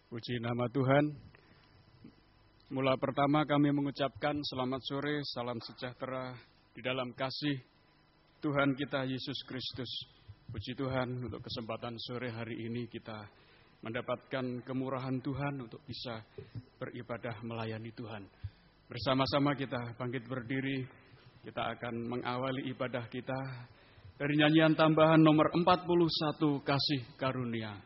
Puji nama Tuhan. Mula pertama kami mengucapkan selamat sore, salam sejahtera di dalam kasih Tuhan kita Yesus Kristus. Puji Tuhan untuk kesempatan sore hari ini kita mendapatkan kemurahan Tuhan untuk bisa beribadah melayani Tuhan. Bersama-sama kita bangkit berdiri, kita akan mengawali ibadah kita dari nyanyian tambahan nomor 41, Kasih Karunia.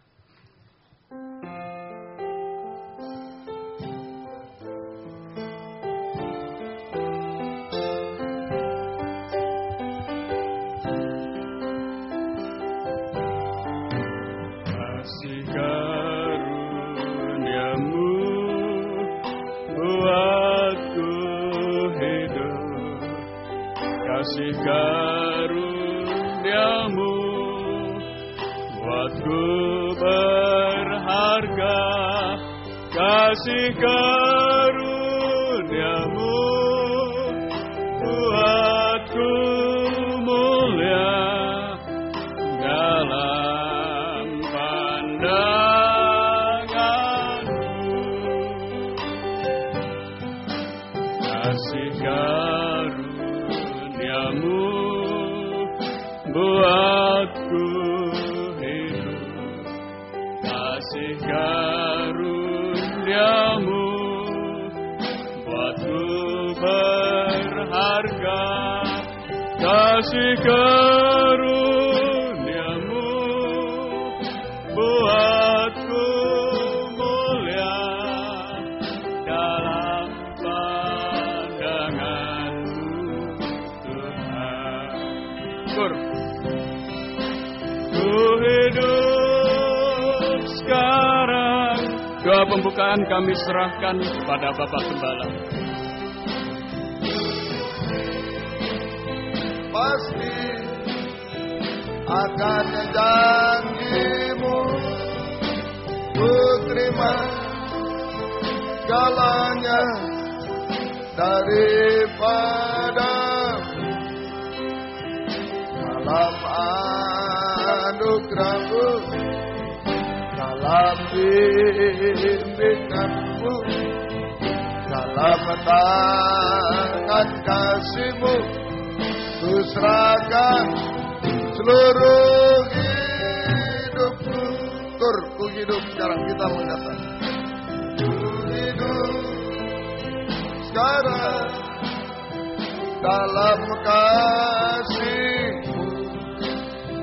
Kasih karuniamu buatku berharga, kasih karuniamu buatku mulia dalam pandanganmu, kasih karuniamu buatku hidup, kasih karuniamu buatku berharga, kasih karuniamu buatku mulia dalam hidup sekarang. Doa pembukaan kami serahkan kepada Bapak Gembala. Pasti akan janjimu, ku terima segalanya daripadamu. Dalam anugerahmu, dalam bimbinganmu, dalam tangan kasihmu, ku serahkan seluruh hidupku. Ku hidup sekarang, kita mengatakan ku hidup sekarang dalam kasih-Mu.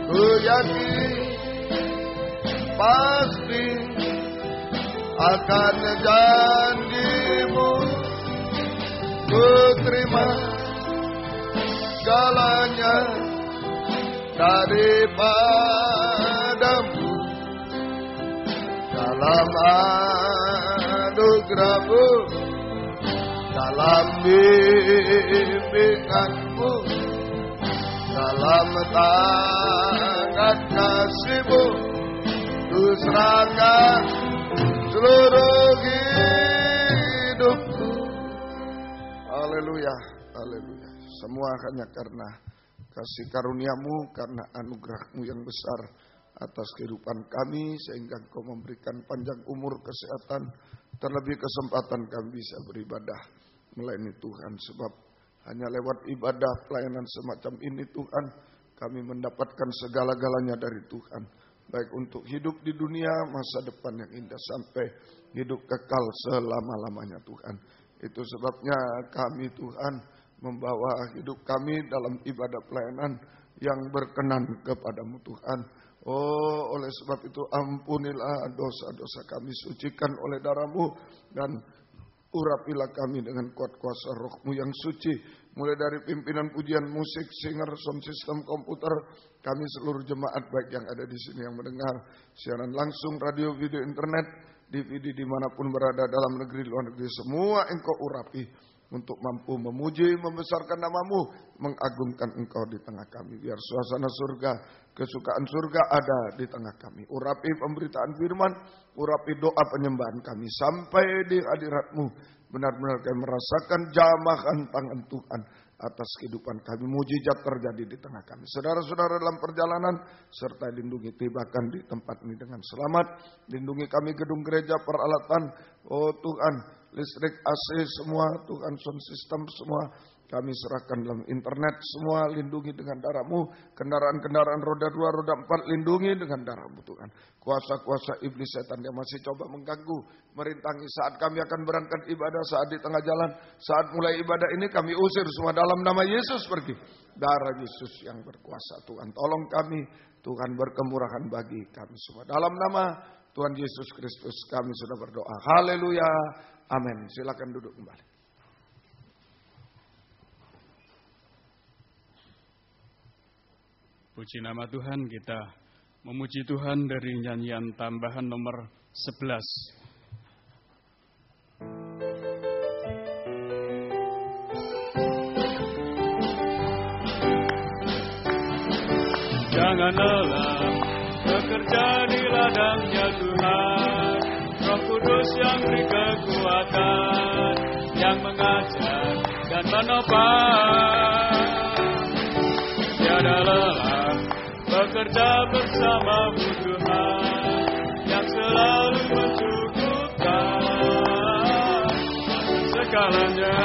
Ku yakin pasti akan janji-Mu, ku terima segalanya daripadamu. Dalam anugerah-Mu, dalam bimbingan-Mu, dalam tangan kasih-Mu, ku serahkan seluruh hidupku. Haleluya, haleluya. Semua hanya karena kasih karunia-Mu, karena anugerah-Mu yang besar atas kehidupan kami, sehingga Engkau memberikan panjang umur, kesehatan, terlebih kesempatan kami bisa beribadah melayani Tuhan. Sebab hanya lewat ibadah pelayanan semacam ini Tuhan, kami mendapatkan segala-galanya dari Tuhan. Baik untuk hidup di dunia, masa depan yang indah, sampai hidup kekal selama-lamanya Tuhan. Itu sebabnya kami Tuhan membawa hidup kami dalam ibadah pelayanan yang berkenan kepadamu Tuhan. Oh, oleh sebab itu ampunilah dosa-dosa kami, sucikan oleh darah-Mu, dan urapilah kami dengan kuat kuasa Roh-Mu yang suci. Mulai dari pimpinan pujian musik, singer, sound system, komputer, kami seluruh jemaat baik yang ada di sini yang mendengar siaran langsung, radio, video, internet, DVD dimanapun berada dalam negeri, luar negeri, semua Engkau urapi untuk mampu memuji, membesarkan nama-Mu, mengagungkan Engkau di tengah kami. Biar suasana surga, kesukaan surga ada di tengah kami. Urapi pemberitaan firman, urapi doa penyembahan kami sampai di hadirat-Mu. Benar-benar kami merasakan jamahan tangan Tuhan, atas kehidupan kami. Mujizat terjadi di tengah kami. Saudara-saudara dalam perjalanan, serta lindungi tibakan di tempat ini dengan selamat. Lindungi kami gedung gereja, peralatan, oh Tuhan, listrik, AC semua, Tuhan, sound system semua. Kami serahkan dalam internet semua, lindungi dengan darah-Mu. Kendaraan-kendaraan roda 2, roda 4, lindungi dengan darah-Mu Tuhan. Kuasa-kuasa iblis setan yang masih coba mengganggu, merintangi saat kami akan berangkat ibadah, saat di tengah jalan, saat mulai ibadah ini kami usir semua dalam nama Yesus pergi. Darah Yesus yang berkuasa Tuhan. Tolong kami, Tuhan berkemurahan bagi kami semua. Dalam nama Tuhan Yesus Kristus kami sudah berdoa. Haleluya. Amin. Silakan duduk kembali. Puji nama Tuhan, kita memuji Tuhan dari nyanyian tambahan nomor 11. Jangan lelah bekerja di ladangnya Tuhan, Roh Kudus yang beri kekuatan, yang mengajar dan menopang. Tiada lelah bekerja bersama-Mu Tuhan, yang selalu mencukupkan segalanya.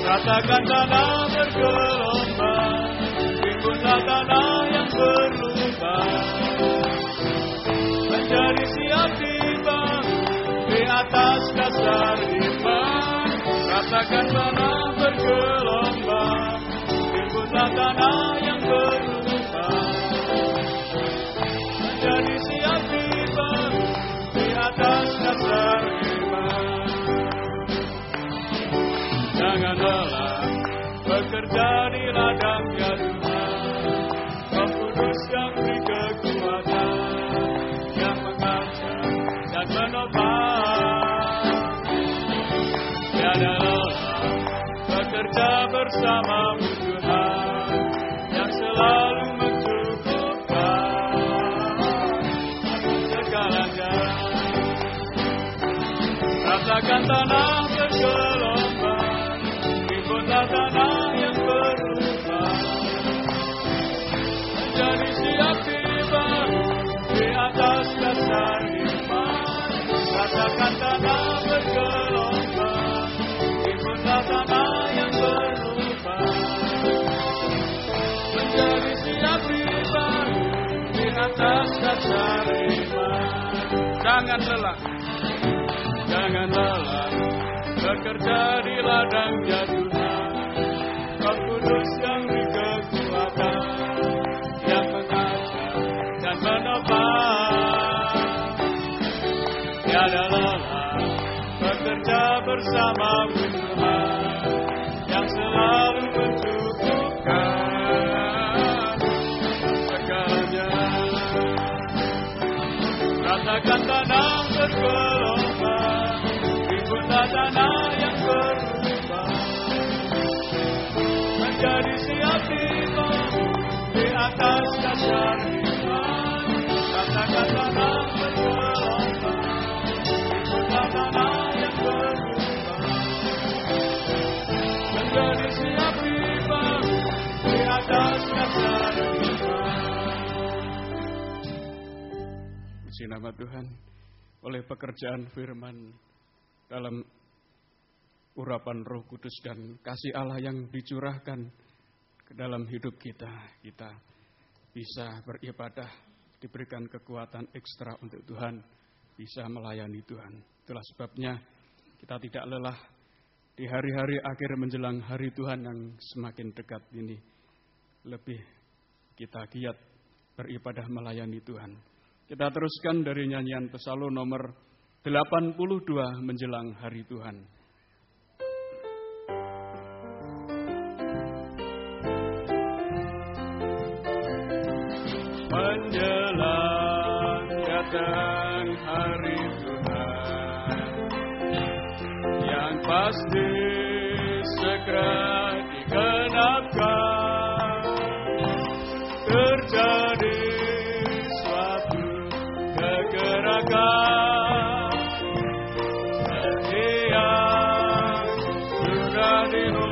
Ratakan tanah bergelombang, timbunlah tanah yang berlubang, menjadi siap dibangun di atas dasar iman. Ratakan tanah bergelombang, timbunlah tanah yang berlubang, menjadi siap dibangun di atas dasar iman. Jangan lelah bekerja di ladangnya Tuhan, Roh Kudus yang beri kekuatan, yang mengajar dan menopang. Tiada lelah bekerja bersama-Mu Tuhan, yang selalu mencukupkan segalanya. Rasakan tanah bergelombang, timbunlah tanah yang berubah, menjadi siap dibangun di atas dasar iman. Rasakan tanah bergelombang, timbunlah tanah yang berubah, menjadi siap dibangun di atas dasar iman. Jangan lelah, jangan lelah bekerja di ladangnya Tuhan, Roh Kudus yang beri kekuatan, yang mengajar dan menopang. Tiada lelah bekerja bersama-Mu Tuhan, yang selalu mencukupkan segalanya. Rasakan tanah bergelombang, timbunlah tanah yang berubah, menjadi siap dibangun di atas dasar iman. Rasakan tanah bergelombang, timbunlah tanah yang berubah, menjadi siap dibangun di atas dasar iman. Puji nama Tuhan. Oleh pekerjaan firman dalam urapan Roh Kudus dan kasih Allah yang dicurahkan ke dalam hidup kita, kita bisa beribadah, diberikan kekuatan ekstra untuk Tuhan, bisa melayani Tuhan. Itulah sebabnya kita tidak lelah di hari-hari akhir menjelang hari Tuhan yang semakin dekat ini. Lebih kita giat beribadah melayani Tuhan. Kita teruskan dari nyanyian Psalm nomor 82 menjelang hari Tuhan. Menjelang datang hari Tuhan, yang pasti segera digenapkan, terjadi suatu kegerakan, setia sudah dihukum.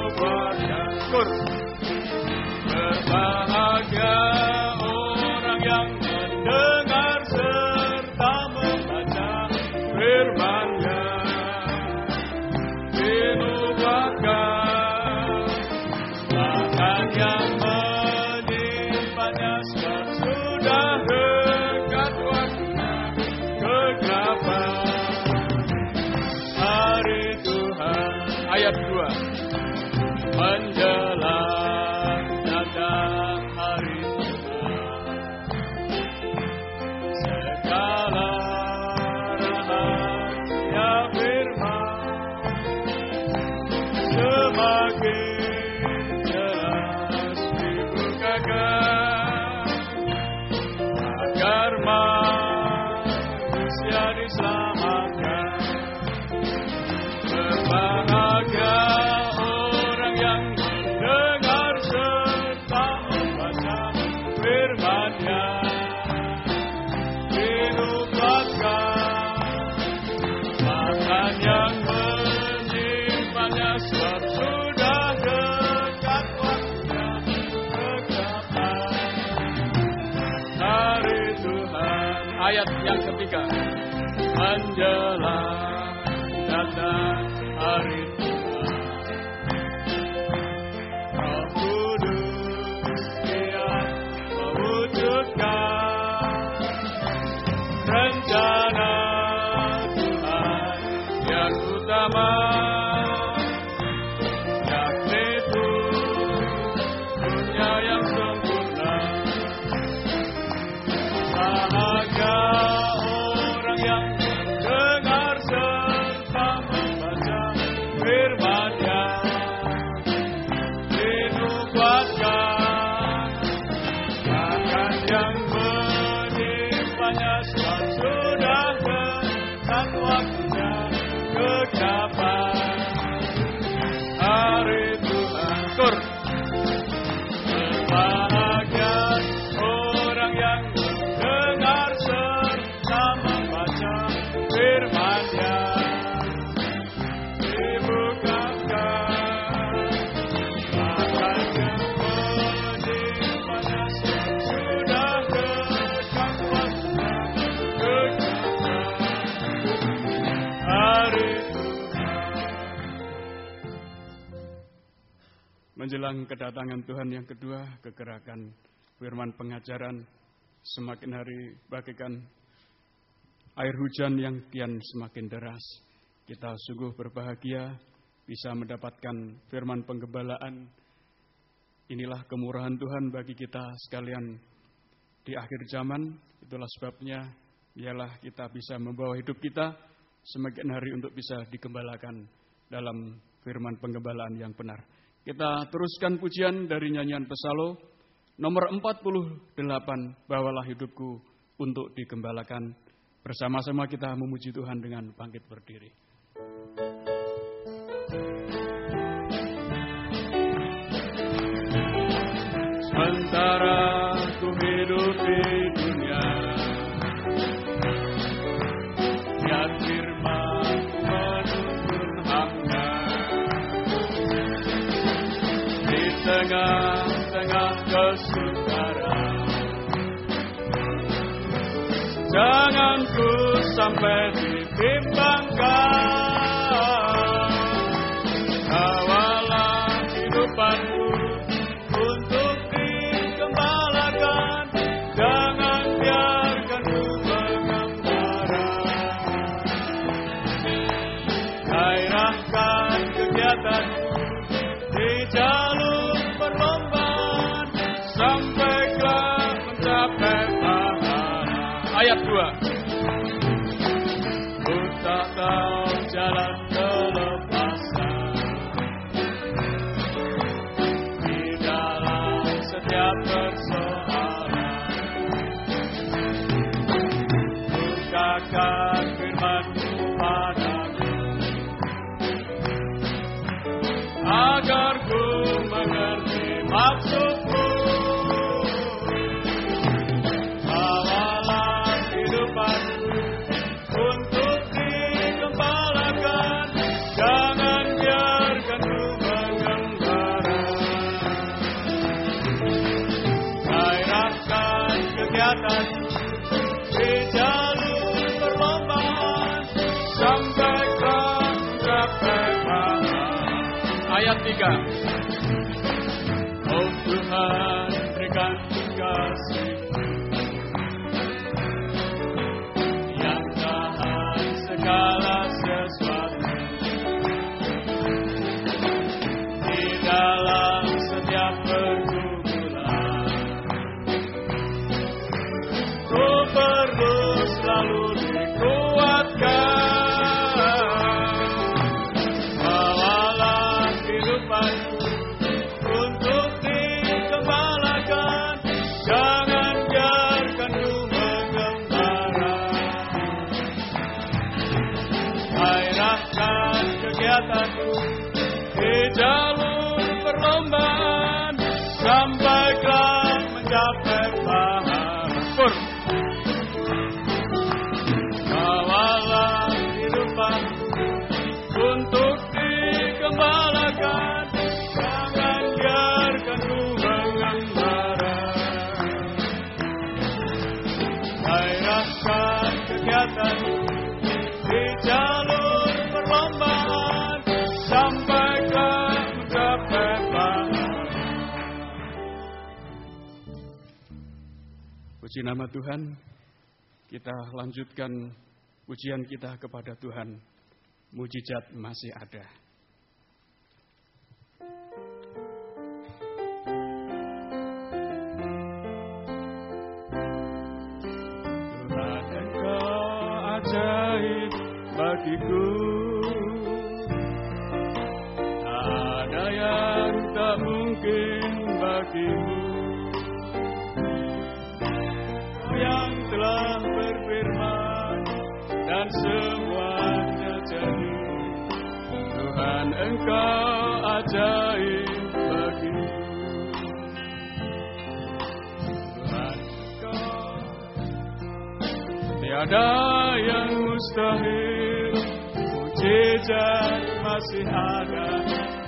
manusia diselamatkan. Berbahagia orang yang mendengar serta membaca firman-Nya. Dinubuatkan makan yang menyimpannya sebab sudah dekat waktunya kedatangan hari Tuhan. Ayat yang ketiga, menjelang datang hari Tuhan, Roh Kudus Dia mewujudkan rencana Tuhan yang utama, yakni dunia yang sempurna. Bahagia orang yang mendengar serta membaca firman-Nya. Dinubuatkan makan yang menyimpannya sebab sudah dekat waktunya kecapai hari Tuhan. Tur. Berbahagia orang yang mendengar serta membaca firman-Nya. Dibukakan makan yang menyimpannya sebab sudah dekat waktunya kecapai hari Tuhan. Menjelang kedatangan Tuhan yang kedua, kegerakan firman pengajaran semakin hari bagaikan air hujan yang kian semakin deras. Kita sungguh berbahagia bisa mendapatkan firman penggembalaan. Inilah kemurahan Tuhan bagi kita sekalian di akhir zaman. Itulah sebabnya ialah kita bisa membawa hidup kita semakin hari untuk bisa digembalakan dalam firman penggembalaan yang benar. Kita teruskan pujian dari nyanyian Pesalo nomor 48, bawalah hidupku untuk digembalakan. Bersama-sama kita memuji Tuhan dengan bangkit berdiri. Sementara ku hidup di dunia, biar firman menuntun hamba. Di tengah-tengah kesukaran, jangan ku sampai ditimbangkan. Kawalah hidupanku untuk digembalakan. Jangan biarkan ku mengembara. Gairahkan kegiatanku di jalur perlombaan sampai kelak mencapai pahala. Ayat 2. Ku tak tahu jalan kelepasan di dalam setiap persoalan. Bukakan firman-Mu padaku agar ku mengerti maksud-Mu. Bawalah hidupanku untuk digembalakan. Jangan biarkan ku mengembara. Gairahkan kegiatanku di jalur perlombaan sampai kelak mencapai pahala. Ayat 3. Oh Tuhan, berikan kasih-Mu yang tahan segala sesuatu. Di dalam setiap pergumulan, ku perlu selalu dikuatkan. Bawalah hidupanku kegiatan di jalur perlombaan sampai ke kebebasan. Puji nama Tuhan, kita lanjutkan pujian kita kepada Tuhan. Mujizat masih ada. Tuhan, Engkau ajaib bagiku, tak ada yang tak mungkin bagimu. Kau yang telah berfirman dan semuanya jadi. Tuhan, Engkau ajaib bagiku. Tuhan, Engkau tiada yang mustahil. Mujizat masih ada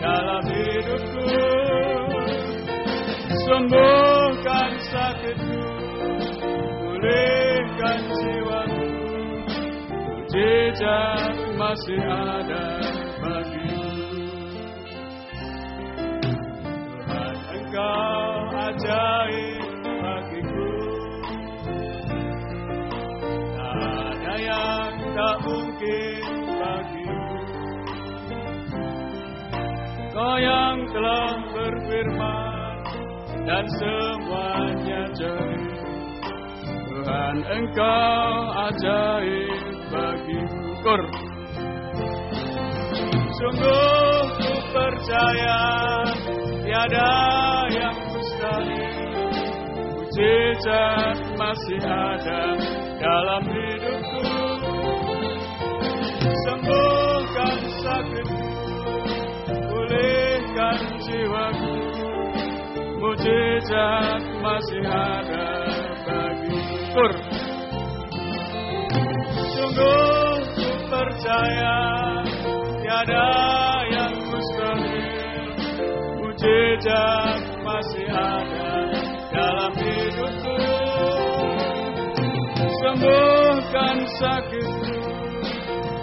dalam hidupku. Sembuhkan sakitku, pulihkan jiwaku. Mujizat masih ada bagiku. Tuhan, Engkau ajaib bagiku. Tak ada yang tak mungkin bagimu. Kau yang telah berfirman dan semuanya jadi. Tuhan, Engkau ajaib bagiku. Sungguh ku percaya tiada yang mustahil. Mujizat masih ada dalam hidupku. Sembuhkan sakitku, pulihkan jiwaku. Mujizat masih ada bagiku. Sungguh ku percaya tiada yang mustahil. Mujizat masih ada dalam hidupku. Sembuhkan sakitku,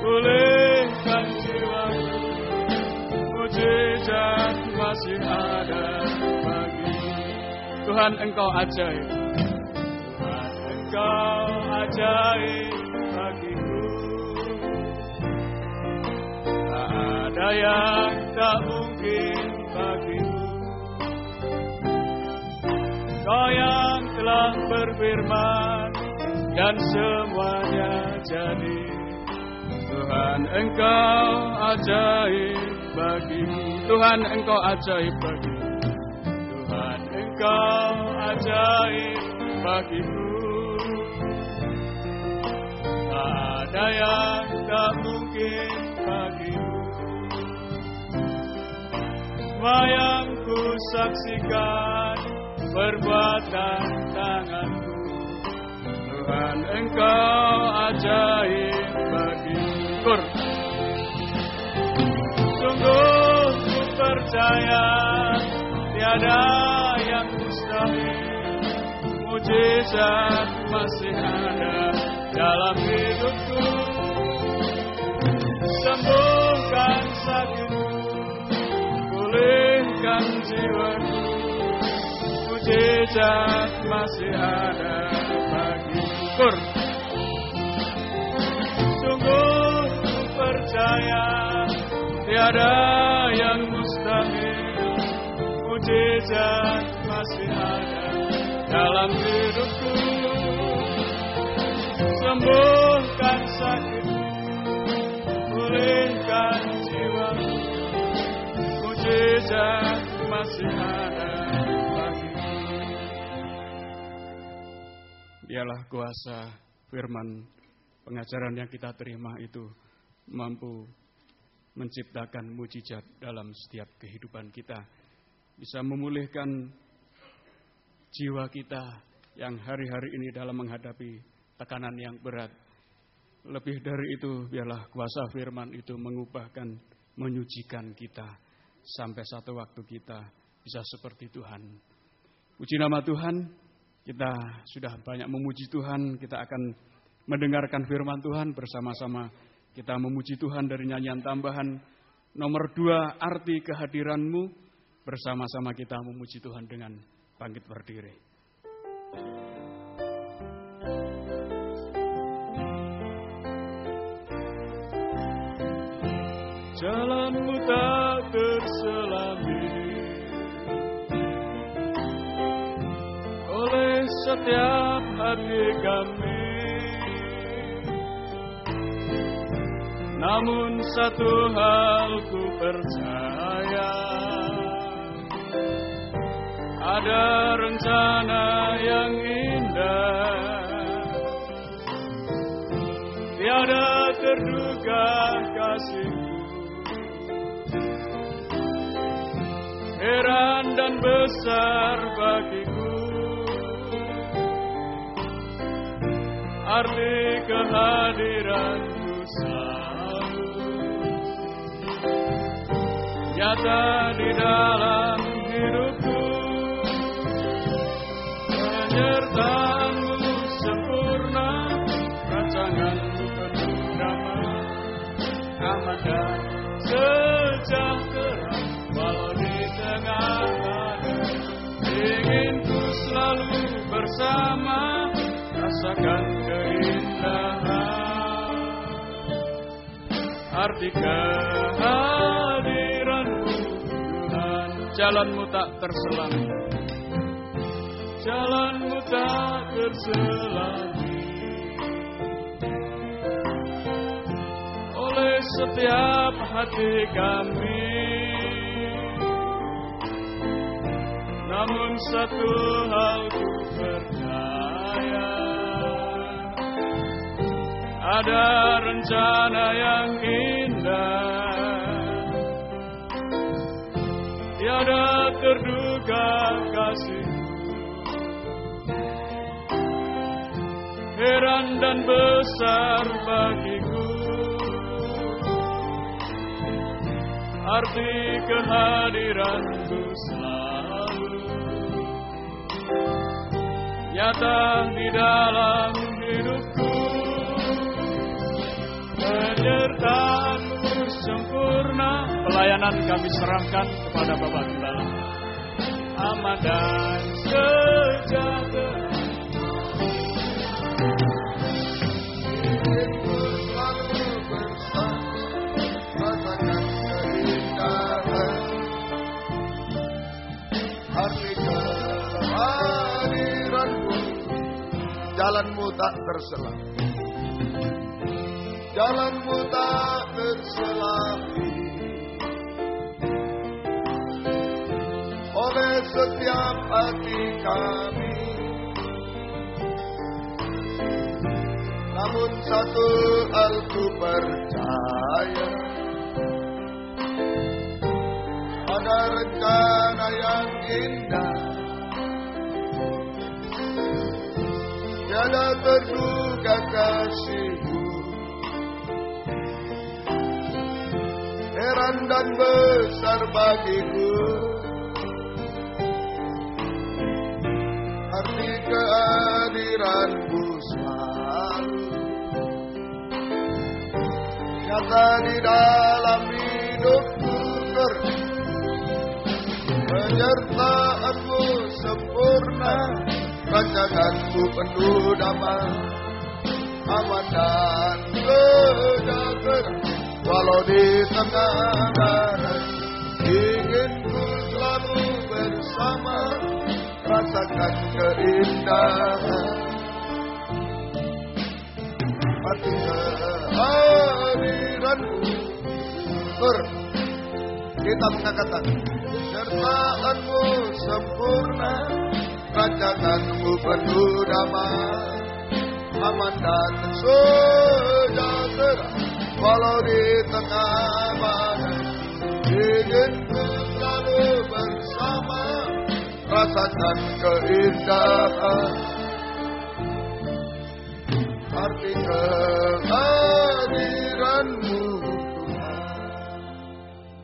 pulihkan jiwaku. Mujizat masih ada bagiku. Tuhan, Engkau ajaib. Tuhan, Engkau ajaib bagiku. Tak ada yang tak mungkin bagimu. Kau yang telah berfirman dan semuanya jadi. Tuhan, Engkau ajaib bagimu. Tuhan, Engkau ajaib bagimu. Tuhan, Engkau ajaib bagimu. Tak ada yang tak mungkin bagimu. Semua yang ku saksikan perbuatan tanganmu. Tuhan, Engkau ajaib bagiku. Sungguh ku percaya tiada yang mustahil. Mujizat masih ada dalam hidupku. Sembuhkan sakitku, pulihkan jiwaku. Mujizat masih ada bagiku. Sungguh ku percaya tiada yang mustahil. Mujizat masih ada dalam hidupku. Sembuhkan sakitku, pulihkan jiwaku. Mujizat masih ada bagiku. Biarlah kuasa firman pengajaran yang kita terima itu mampu menciptakan mujizat dalam setiap kehidupan kita. Bisa memulihkan jiwa kita yang hari-hari ini dalam menghadapi tekanan yang berat. Lebih dari itu, biarlah kuasa firman itu mengubahkan, menyucikan kita. Sampai satu waktu kita bisa seperti Tuhan. Puji nama Tuhan, kita sudah banyak memuji Tuhan, kita akan mendengarkan firman Tuhan, bersama-sama kita memuji Tuhan dari nyanyian tambahan nomor 2, arti kehadiran-Mu. Bersama-sama kita memuji Tuhan dengan bangkit berdiri. Jalan-Mu tak terselami oleh setiap hati kami. Namun satu hal ku percaya, ada rencana yang indah, tiada terduga kasih-Mu. Heran dan besar bagiku arti kehadiran-Mu selalu nyata di dalam hidupku. Penyertaan-Mu sempurna, rancangan-Mu penuh damai, aman dan sejahtera. Walau di tengah badai, ingin ku selalu bersama, rasakan keindahan. Arti kehadiran-Mu Tuhan, jalan-Mu tak terselami, jalan-Mu tak terselami oleh setiap hati kami. Namun satu hal ku percaya, ada rencana yang indah, tiada terduga kasih-Mu. Heran dan besar bagiku arti kehadiran-Mu selalu nyata di dalam hidupku. Penyertaan-Mu sempurna, pelayanan kami serahkan kepada Bapak Gembala, aman dan sejahtera. Inginku selalu bersama, rasakan keindahan, arti kehadiran-Mu. Jalan-Mu tak terselami, jalan-Mu tak terselami oleh setiap hati kami. Namun satu hal ku percaya, ada rencana yang indah, tiada terduga kasih-Mu. Heran dan besar bagiku arti kehadiran-Mu selalu nyata di dalam hidupku. Penyertaan-Mu sempurna, rancangan-Mu penuh damai, aman dan sejahtera. Walau di tengah badai, ingin ku selalu bersama, rasakan keindahan. Arti kehadiran-Mu, kita mengatakan, penyertaan-Mu sempurna, rancangan-Mu penuh damai, aman dan sejahtera. Walau di tengah badai, ingin ku selalu bersama, rasakan keindahan. Arti kehadiran-Mu Tuhan.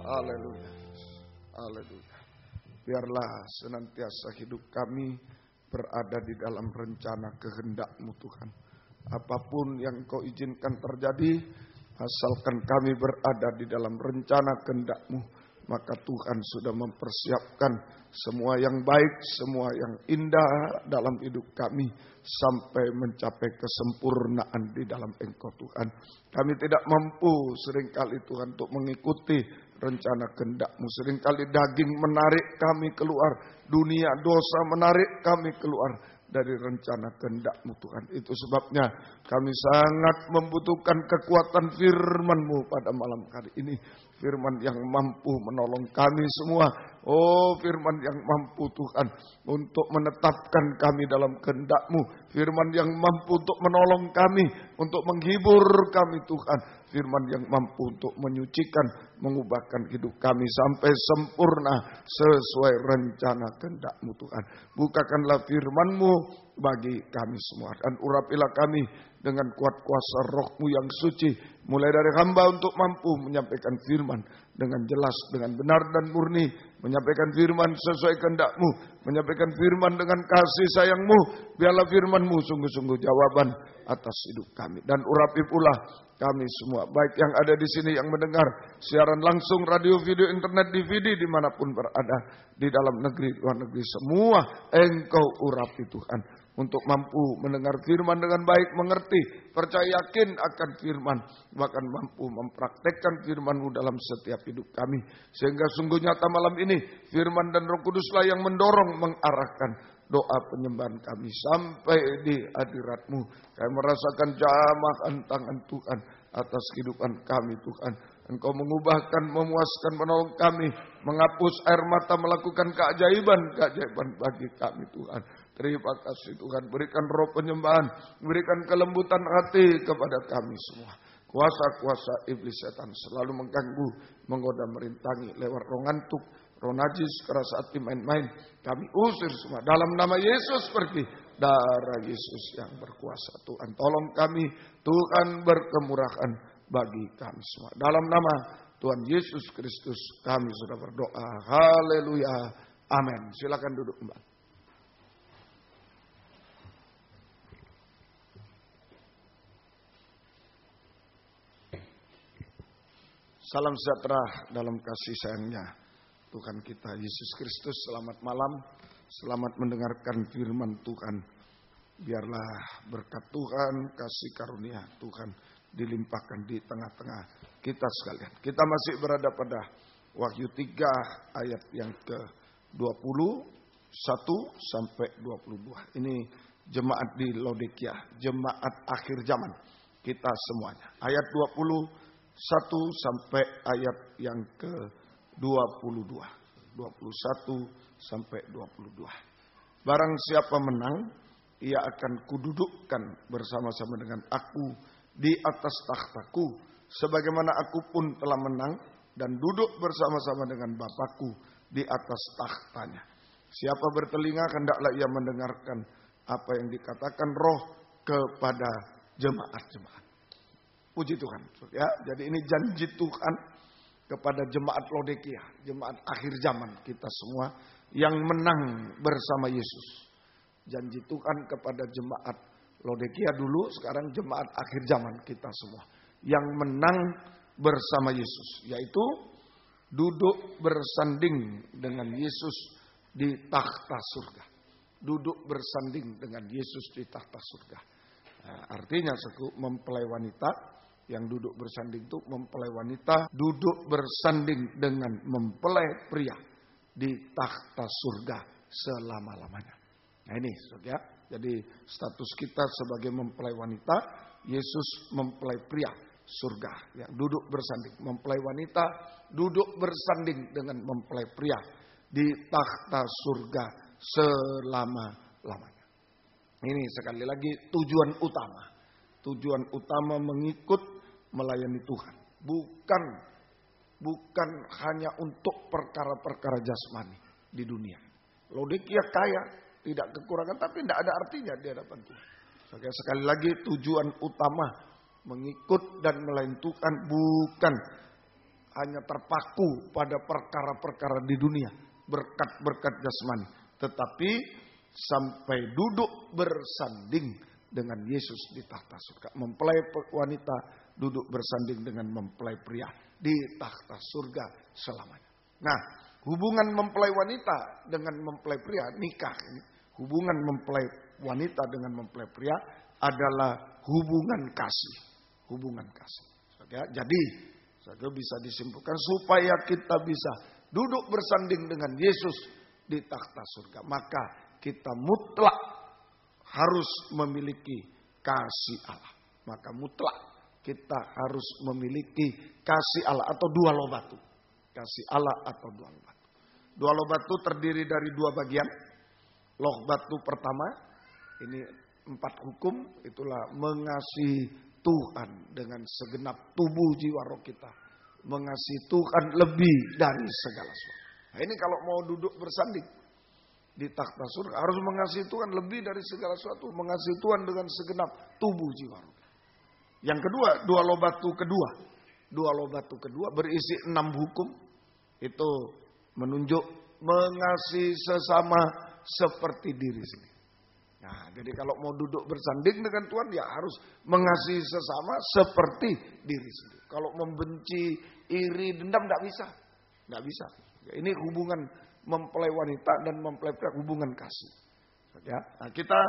Haleluya, haleluya. Biarlah senantiasa hidup kami berada di dalam rencana kehendak-Mu Tuhan. apapun yang Engkau izinkan terjadi, asalkan kami berada di dalam rencana kehendak-Mu, maka Tuhan sudah mempersiapkan semua yang baik, semua yang indah dalam hidup kami sampai mencapai kesempurnaan di dalam Engkau Tuhan. Kami tidak mampu seringkali Tuhan untuk mengikuti rencana kehendak-Mu. Seringkali daging menarik kami keluar, dunia dosa menarik kami keluar dari rencana kehendak-Mu Tuhan. Itu sebabnya kami sangat membutuhkan kekuatan firman-Mu pada malam hari ini. Firman yang mampu menolong kami semua. Oh, firman yang mampu Tuhan untuk menetapkan kami dalam kehendak-Mu. Firman yang mampu untuk menolong kami, untuk menghibur kami Tuhan. Firman yang mampu untuk menyucikan, mengubahkan hidup kami sampai sempurna sesuai rencana kehendak-Mu Tuhan. Bukakanlah firman-Mu bagi kami semua. Dan urapilah kami dengan kuat kuasa Roh-Mu yang suci. Mulai dari hamba untuk mampu menyampaikan firman dengan jelas, dengan benar dan murni. Menyampaikan firman sesuai kehendak-Mu. Menyampaikan firman dengan kasih sayang-Mu. Biarlah firman-Mu sungguh-sungguh jawaban atas hidup kami. Dan urapi pula kami semua, baik yang ada di sini yang mendengar siaran langsung, radio, video, internet, DVD, dimanapun berada, di dalam negeri, luar negeri, semua Engkau urapi Tuhan, untuk mampu mendengar firman dengan baik, mengerti, percaya yakin akan firman, bahkan mampu mempraktekkan firman-Mu dalam setiap hidup kami, sehingga sungguh nyata malam ini firman dan Roh Kuduslah yang mendorong, mengarahkan doa penyembahan kami sampai di hadirat-Mu. Kami merasakan jamahan tangan Tuhan atas kehidupan kami Tuhan. Engkau mengubahkan, memuaskan, menolong kami, menghapus air mata, melakukan keajaiban bagi kami Tuhan. Terima kasih Tuhan, berikan roh penyembahan, berikan kelembutan hati kepada kami semua. Kuasa-kuasa iblis setan selalu mengganggu, menggoda, merintangi lewat roh ngantuk, roh najis, keras hati, main-main. Kami usir semua dalam nama Yesus, pergi. Darah Yesus yang berkuasa. Tuhan tolong kami, Tuhan berkemurahan bagi kami semua. Dalam nama Tuhan Yesus Kristus kami sudah berdoa. Haleluya. Amin. Silakan duduk kembali. Salam sejahtera dalam kasih sayang-Nya Tuhan kita Yesus Kristus. Selamat malam, selamat mendengarkan firman Tuhan. Biarlah berkat Tuhan, kasih karunia Tuhan dilimpahkan di tengah-tengah kita sekalian. Kita masih berada pada Wahyu 3 ayat yang ke-21 sampai 22. Ini jemaat di Laodikia, jemaat akhir zaman kita semuanya. Ayat 21 sampai ayat yang ke-22. 21 sampai 22. Barang siapa menang, ia akan kududukkan bersama-sama dengan aku di atas takhtaku, sebagaimana aku pun telah menang dan duduk bersama-sama dengan Bapakku di atas takhtanya. Siapa bertelinga, hendaklah ia mendengarkan apa yang dikatakan Roh kepada jemaat-jemaat. Puji Tuhan. Ya, jadi ini janji Tuhan kepada jemaat Laodikia, jemaat akhir zaman kita semua yang menang bersama Yesus. Janji Tuhan kepada jemaat Laodikia dulu, sekarang jemaat akhir zaman kita semua yang menang bersama Yesus, yaitu duduk bersanding dengan Yesus di takhta surga. Duduk bersanding dengan Yesus di takhta surga. Nah, artinya mempelai wanita yang duduk bersanding itu mempelai wanita duduk bersanding dengan mempelai pria di takhta surga selama-lamanya. Nah ini ya, jadi status kita sebagai mempelai wanita, Yesus mempelai pria surga yang duduk bersanding. Mempelai wanita duduk bersanding dengan mempelai pria di takhta surga selama-lamanya. Ini sekali lagi tujuan utama. Tujuan utama mengikut melayani Tuhan. Bukan hanya untuk perkara-perkara jasmani di dunia. Laodikia kaya, tidak kekurangan, tapi tidak ada artinya di hadapan Tuhan. Sekali lagi tujuan utama mengikut dan melayani Tuhan bukan hanya terpaku pada perkara-perkara di dunia, berkat-berkat jasmani, tetapi sampai duduk bersanding dengan Yesus di tahta surga. Mempelai wanita duduk bersanding dengan mempelai pria di tahta surga selamanya. Nah, hubungan mempelai wanita dengan mempelai pria, nikah ini, hubungan mempelai wanita dengan mempelai pria adalah hubungan kasih. Hubungan kasih. Jadi, saya bisa disimpulkan supaya kita bisa duduk bersanding dengan Yesus di takhta surga. Maka kita mutlak harus memiliki kasih Allah. Maka mutlak kita harus memiliki kasih Allah atau dua loh batu. Kasih Allah atau dua loh batu. Dua loh batu terdiri dari dua bagian. Loh batu pertama, ini 4 hukum, itulah mengasihi Tuhan dengan segenap tubuh jiwa roh kita. Mengasihi Tuhan lebih dari segala sesuatu. Nah, ini kalau mau duduk bersanding di takhta surga harus mengasihi Tuhan lebih dari segala sesuatu. Mengasihi Tuhan dengan segenap tubuh jiwa roh. Yang kedua, dua loh batu kedua. Dua loh batu kedua berisi 6 hukum. Itu menunjuk mengasihi sesama seperti diri sendiri. Nah, jadi kalau mau duduk bersanding dengan Tuhan, ya harus mengasihi sesama seperti diri sendiri. Kalau membenci, iri, dendam, tidak bisa. Tidak bisa. Ya, ini hubungan mempelai wanita dan mempelai pria, hubungan kasih. Ya, nah, kita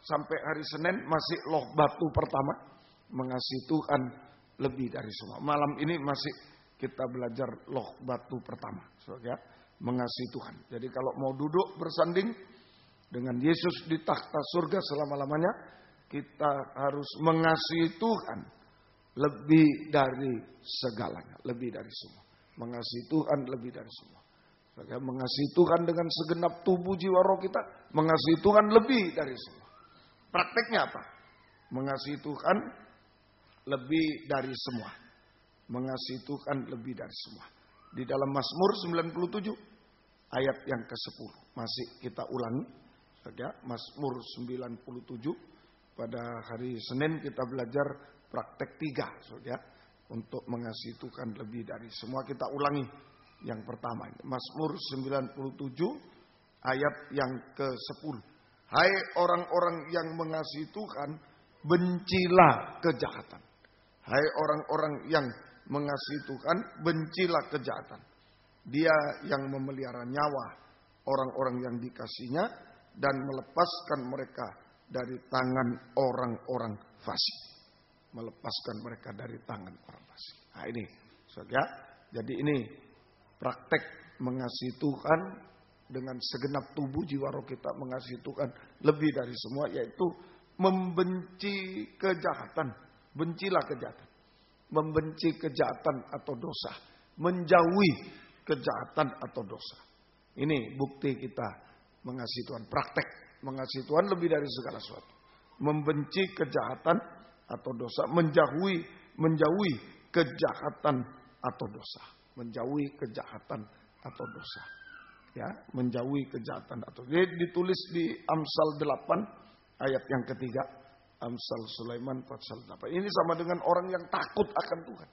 sampai hari Senin masih loh batu pertama, mengasihi Tuhan lebih dari semua. Malam ini masih kita belajar loh batu pertama, ya, mengasihi Tuhan. Jadi kalau mau duduk bersanding dengan Yesus di takhta surga selama-lamanya, kita harus mengasihi Tuhan lebih dari segalanya, lebih dari semua. Mengasihi Tuhan lebih dari semua. Mengasihi Tuhan dengan segenap tubuh jiwa roh kita, mengasihi Tuhan lebih dari semua. Prakteknya apa? Mengasihi Tuhan lebih dari semua. Mengasihi Tuhan lebih dari semua. Di dalam Mazmur 97 ayat yang ke-10 masih kita ulangi. Mazmur 97 pada hari Senin kita belajar praktek 3 untuk mengasihi Tuhan lebih dari semua. Kita ulangi yang pertama, Mazmur 97 ayat yang ke-10. Hai orang-orang yang mengasihi Tuhan, bencilah kejahatan. Hai orang-orang yang mengasihi Tuhan, bencilah kejahatan. Dia yang memelihara nyawa orang-orang yang dikasihinya dan melepaskan mereka dari tangan orang-orang fasik. Melepaskan mereka dari tangan orang fasik. Nah ini, saudara. Jadi ini praktek mengasihi Tuhan dengan segenap tubuh jiwa roh kita, mengasihi Tuhan lebih dari semua, yaitu membenci kejahatan. Bencilah kejahatan. Membenci kejahatan atau dosa. Menjauhi kejahatan atau dosa. Ini bukti kita mengasihi Tuhan. Praktek mengasihi Tuhan lebih dari segala sesuatu. Membenci kejahatan atau dosa. Menjauhi kejahatan atau dosa. Menjauhi kejahatan atau dosa. Ya, menjauhi kejahatan atau dosa. Ditulis di Amsal 8 ayat yang ketiga. Amsal Sulaiman pasal 8. Ini sama dengan orang yang takut akan Tuhan.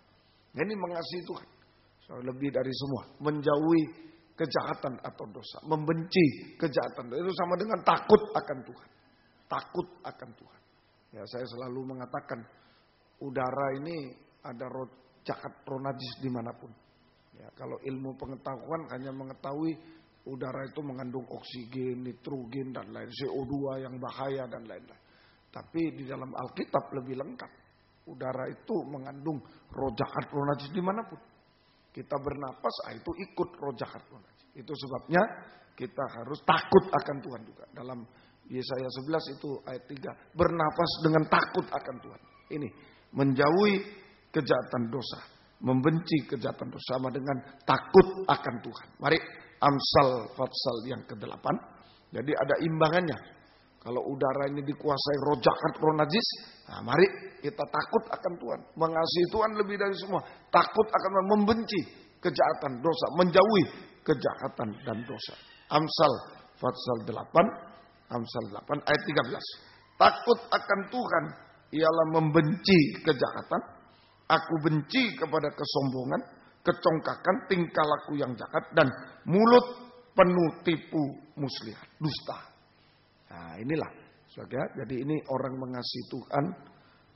Ini mengasihi Tuhan. So, lebih dari semua. Menjauhi kejahatan atau dosa. Membenci kejahatan. Itu sama dengan takut akan Tuhan. Takut akan Tuhan. Ya, saya selalu mengatakan udara ini ada roh jahat, roh najis dimanapun. Ya, kalau ilmu pengetahuan hanya mengetahui udara itu mengandung oksigen, nitrogen dan lain, CO2 yang bahaya dan lain-lain. Tapi di dalam Alkitab lebih lengkap. Udara itu mengandung roh jahat, roh najis dimanapun. Kita bernapas, itu ikut roh jahat, roh najis. Itu sebabnya kita harus takut akan Tuhan juga. Dalam Yesaya 11 itu ayat 3. Bernapas dengan takut akan Tuhan. Ini menjauhi kejahatan dosa. Membenci kejahatan dosa sama dengan takut akan Tuhan. Mari Amsal pasal yang ke-8. Jadi ada imbangannya. Kalau udara ini dikuasai roh jahat, roh najis, nah mari kita takut akan Tuhan. Mengasihi Tuhan lebih dari semua. Takut akan membenci kejahatan dosa. Menjauhi kejahatan dan dosa. Amsal pasal 8. Amsal 8 ayat 13. Takut akan Tuhan ialah membenci kejahatan. Aku benci kepada kesombongan, kecongkakan, tingkah laku yang jahat, dan mulut penuh tipu muslihat, dusta. Nah inilah Saudara, jadi ini orang mengasihi Tuhan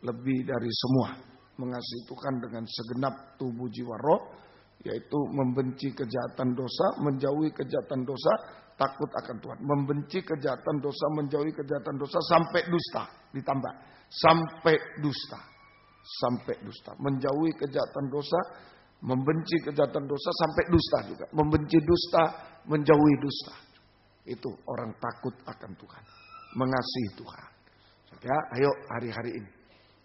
lebih dari semua. Mengasihi Tuhan dengan segenap tubuh jiwa roh, yaitu membenci kejahatan dosa, menjauhi kejahatan dosa, takut akan Tuhan. Membenci kejahatan dosa, menjauhi kejahatan dosa, sampai dusta. Ditambah, sampai dusta. Sampai dusta. Menjauhi kejahatan dosa, membenci kejahatan dosa, sampai dusta juga. Membenci dusta, menjauhi dusta. Itu orang takut akan Tuhan. Mengasihi Tuhan. Ya, ayo hari-hari ini.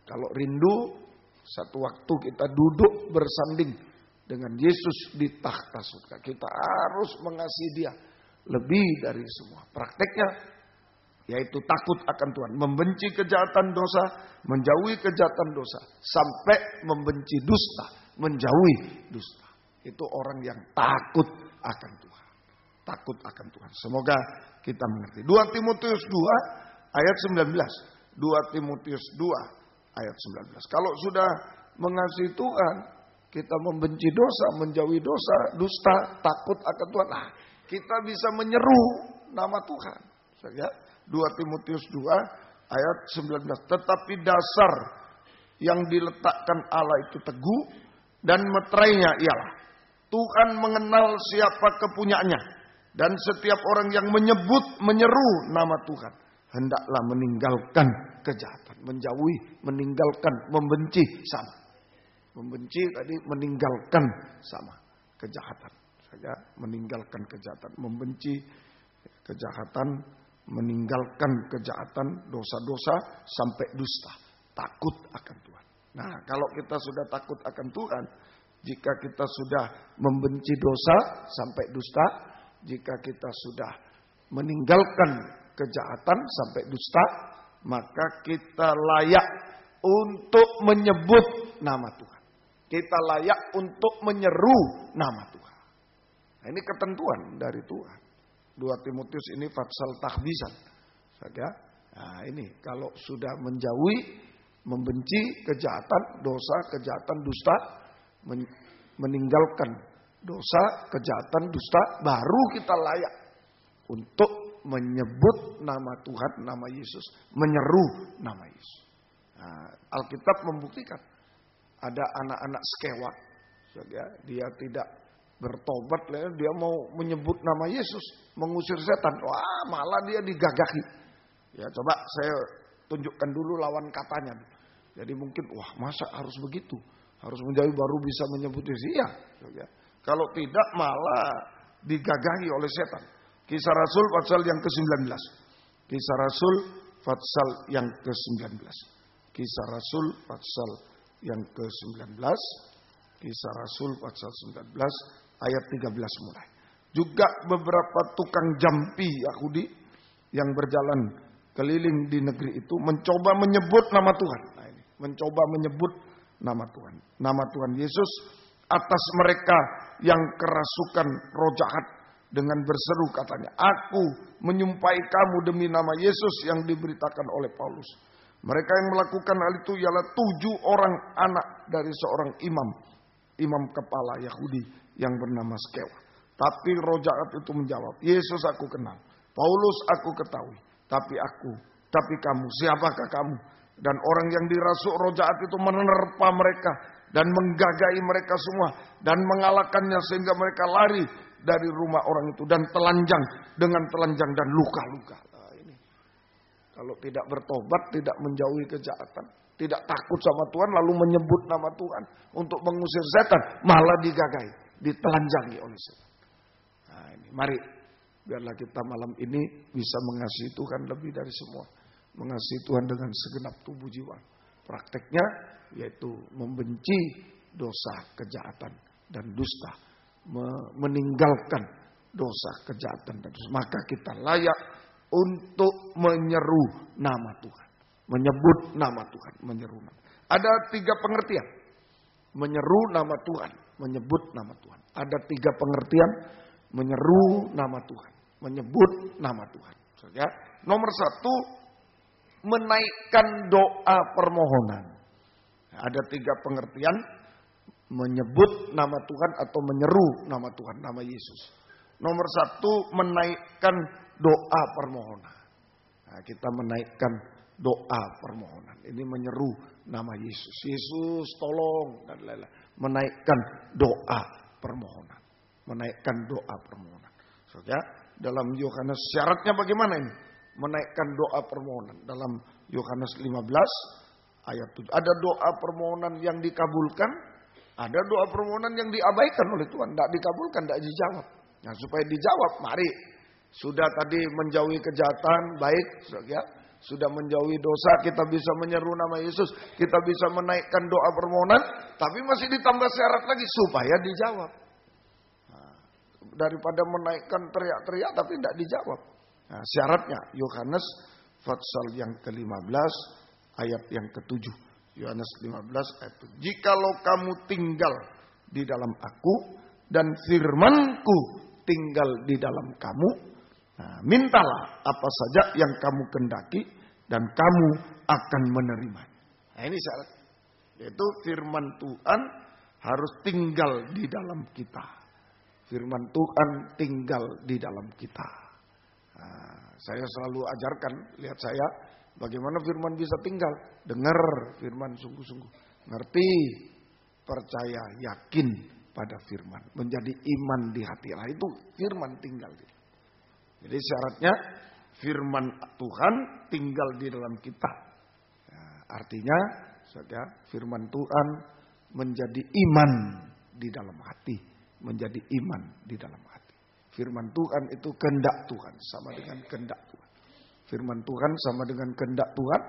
Kalau rindu, satu waktu kita duduk bersanding dengan Yesus di takhta surga. Kita harus mengasihi Dia lebih dari semua. Prakteknya yaitu takut akan Tuhan. Membenci kejahatan dosa, menjauhi kejahatan dosa. Sampai membenci dusta, menjauhi dusta. Itu orang yang takut akan Tuhan. Takut akan Tuhan. Semoga kita mengerti. 2 Timotius 2 ayat 19. 2 Timotius 2 ayat 19. Kalau sudah mengasihi Tuhan, kita membenci dosa, menjauhi dosa, dusta, takut akan Tuhan. Nah, kita bisa menyeru nama Tuhan. 2 Timotius 2 ayat 19. Tetapi dasar yang diletakkan Allah itu teguh, dan meterainya ialah Tuhan mengenal siapa kepunyaannya. Dan setiap orang yang menyeru nama Tuhan, hendaklah meninggalkan kejahatan. Menjauhi, meninggalkan, membenci sama. Membenci tadi meninggalkan sama. Kejahatan. Saja meninggalkan kejahatan. Membenci kejahatan, meninggalkan kejahatan, dosa-dosa, sampai dusta. Takut akan Tuhan. Nah, kalau kita sudah takut akan Tuhan, jika kita sudah membenci dosa sampai dusta, jika kita sudah meninggalkan kejahatan sampai dusta, maka kita layak untuk menyebut nama Tuhan. Kita layak untuk menyeru nama Tuhan. Nah, ini ketentuan dari Tuhan. 2 Timotius ini fatsal tahbisan. Nah, ini kalau sudah menjauhi, membenci kejahatan, dosa, kejahatan, dusta, meninggalkan dosa, kejahatan, dusta, baru kita layak untuk menyebut nama Tuhan, nama Yesus, menyeru nama Yesus. Nah, Alkitab membuktikan ada anak-anak Skewa, dia tidak bertobat, dia mau menyebut nama Yesus, mengusir setan, wah malah dia digagahi. Ya coba saya tunjukkan dulu lawan katanya. Jadi mungkin wah masa harus begitu, harus menjauhi baru bisa menyebut Yesus. Iya. Kalau tidak malah digagahi oleh setan. Kisah Rasul pasal yang ke-19. Kisah Rasul pasal yang ke-19. Kisah Rasul pasal yang ke-19. Kisah Rasul pasal 19 ayat 13 mulai. Juga beberapa tukang jampi Yahudi yang berjalan keliling di negeri itu mencoba menyebut nama Tuhan. Nah, ini, mencoba menyebut nama Tuhan. Nama Tuhan Yesus atas mereka yang kerasukan roh jahat dengan berseru katanya, aku menyumpahi kamu demi nama Yesus yang diberitakan oleh Paulus. Mereka yang melakukan hal itu ialah 7 orang anak dari seorang imam kepala Yahudi yang bernama Skewa. Tapi roh jahat itu menjawab, Yesus aku kenal, Paulus aku ketahui, tapi kamu, siapakah kamu? Dan orang yang dirasuk roh jahat itu menerpa mereka dan menggagahi mereka semua dan mengalahkannya sehingga mereka lari dari rumah orang itu dan telanjang dengan telanjang dan luka-luka. Nah, ini kalau tidak bertobat, tidak menjauhi kejahatan, tidak takut sama Tuhan, lalu menyebut nama Tuhan untuk mengusir setan, malah digagahi, ditelanjangi oleh setan. Nah, ini mari biarlah kita malam ini bisa mengasihi Tuhan lebih dari semua, mengasihi Tuhan dengan segenap tubuh jiwa. Prakteknya yaitu membenci dosa, kejahatan, dan dusta. Meninggalkan dosa, kejahatan, dan dusta. Maka kita layak untuk menyeru nama Tuhan. Menyebut nama Tuhan. Menyeru nama. Ada 3 pengertian. Menyeru nama Tuhan. Menyebut nama Tuhan. Ada 3 pengertian. Menyeru nama Tuhan. Menyebut nama Tuhan. Ya. Nomor 1. Menaikkan doa permohonan. Ada 3 pengertian menyebut nama Tuhan atau menyeru nama Tuhan, nama Yesus. Nomor 1, menaikkan doa permohonan. Nah, kita menaikkan doa permohonan. Ini menyeru nama Yesus. Yesus tolong dan lain-lain. Menaikkan doa permohonan. Menaikkan doa permohonan. Saudara, dalam Yohanes syaratnya bagaimana ini? Menaikkan doa permohonan. Dalam Yohanes 15 ayat 7. Ada doa permohonan yang dikabulkan. Ada doa permohonan yang diabaikan oleh Tuhan. Tidak dikabulkan, tidak dijawab. Nah, supaya dijawab, mari. Sudah tadi menjauhi kejahatan, baik. Ya. Sudah menjauhi dosa, kita bisa menyeru nama Yesus. Kita bisa menaikkan doa permohonan. Tapi masih ditambah syarat lagi supaya dijawab. Nah, daripada menaikkan teriak-teriak tapi tidak dijawab. Nah, syaratnya Yohanes pasal yang ke-15 ayat yang ke-7. Yohanes 15 ayat 7. Jikalau kamu tinggal di dalam aku dan firman-Ku tinggal di dalam kamu, nah, mintalah apa saja yang kamu kehendaki dan kamu akan menerima. Nah, ini syarat. Yaitu firman Tuhan harus tinggal di dalam kita. Firman Tuhan tinggal di dalam kita. Nah, saya selalu ajarkan, lihat saya, bagaimana firman bisa tinggal. Dengar firman sungguh-sungguh. Ngerti, percaya, yakin pada firman. Menjadi iman di hati. Nah, itu firman tinggal. Jadi syaratnya firman Tuhan tinggal di dalam kita. Nah, artinya, saudara, firman Tuhan menjadi iman di dalam hati. Menjadi iman di dalam hati. Firman Tuhan itu kehendak Tuhan. Sama dengan kehendak Tuhan. Firman Tuhan sama dengan kehendak Tuhan.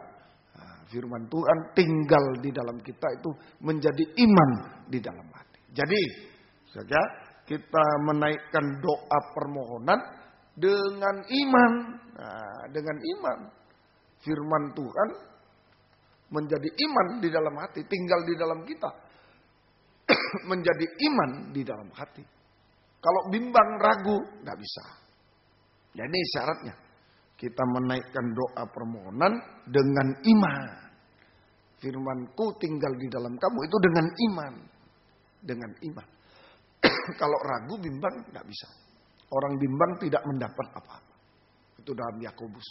Nah, firman Tuhan tinggal di dalam kita itu menjadi iman di dalam hati. Jadi, saudara, kita menaikkan doa permohonan dengan iman. Nah, dengan iman. Firman Tuhan menjadi iman di dalam hati. Tinggal di dalam kita. Menjadi iman di dalam hati. Kalau bimbang, ragu, tidak bisa. Jadi syaratnya. Kita menaikkan doa permohonan dengan iman. Firman-Ku tinggal di dalam kamu itu dengan iman. Dengan iman. Kalau ragu, bimbang, tidak bisa. Orang bimbang tidak mendapat apa-apa. Itu dalam Yakobus.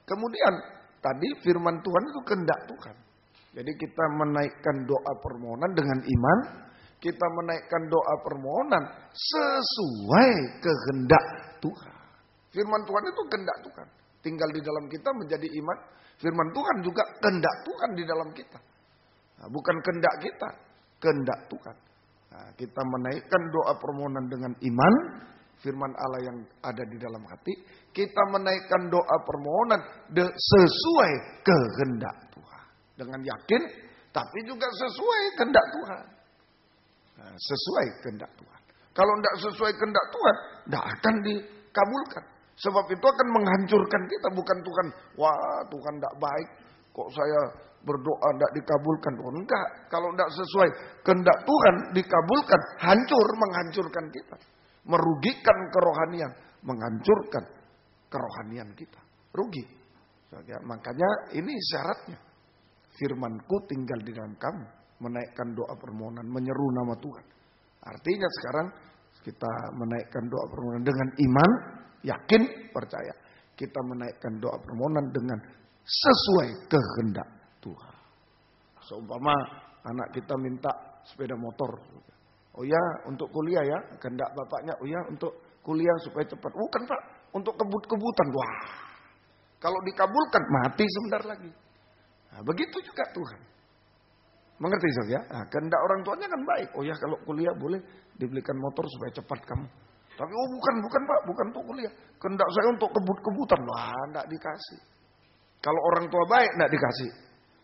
Kemudian tadi firman Tuhan itu kehendak Tuhan. Jadi kita menaikkan doa permohonan dengan iman. Kita menaikkan doa permohonan sesuai kehendak Tuhan. Firman Tuhan itu kehendak Tuhan. Tinggal di dalam kita menjadi iman. Firman Tuhan juga kehendak Tuhan di dalam kita. Nah, bukan kehendak kita. Kehendak Tuhan. Nah, kita menaikkan doa permohonan dengan iman. Firman Allah yang ada di dalam hati. Kita menaikkan doa permohonan sesuai kehendak Tuhan. Dengan yakin. Tapi juga sesuai kehendak Tuhan. Nah, sesuai kehendak Tuhan. Kalau tidak sesuai kehendak Tuhan. Tidak akan dikabulkan. Sebab itu akan menghancurkan kita. Bukan Tuhan. Wah, Tuhan tidak baik. Kok saya berdoa tidak dikabulkan. Oh, enggak. Kalau tidak sesuai kehendak Tuhan dikabulkan. Hancur, menghancurkan kita. Merugikan kerohanian. Menghancurkan kerohanian kita. Rugi. Makanya ini syaratnya. Firman-Ku tinggal di dalam kamu. Menaikkan doa permohonan. Menyeru nama Tuhan. Artinya sekarang kita menaikkan doa permohonan dengan iman. Yakin, percaya. Kita menaikkan doa permohonan dengan sesuai kehendak Tuhan. Seumpama anak kita minta sepeda motor. Oh ya, untuk kuliah ya. Kehendak bapaknya, oh ya, untuk kuliah supaya cepat. Bukan Pak, untuk kebut-kebutan. Wah, kalau dikabulkan, mati sebentar lagi. Nah, begitu juga Tuhan. Mengerti saja? Nah, kehendak orang tuanya kan baik. Oh ya, kalau kuliah boleh dibelikan motor supaya cepat kamu. Tapi oh bukan Pak, bukan untuk kuliah. Kehendak saya untuk kebut-kebutan. Wah, enggak dikasih. Kalau orang tua baik, enggak dikasih.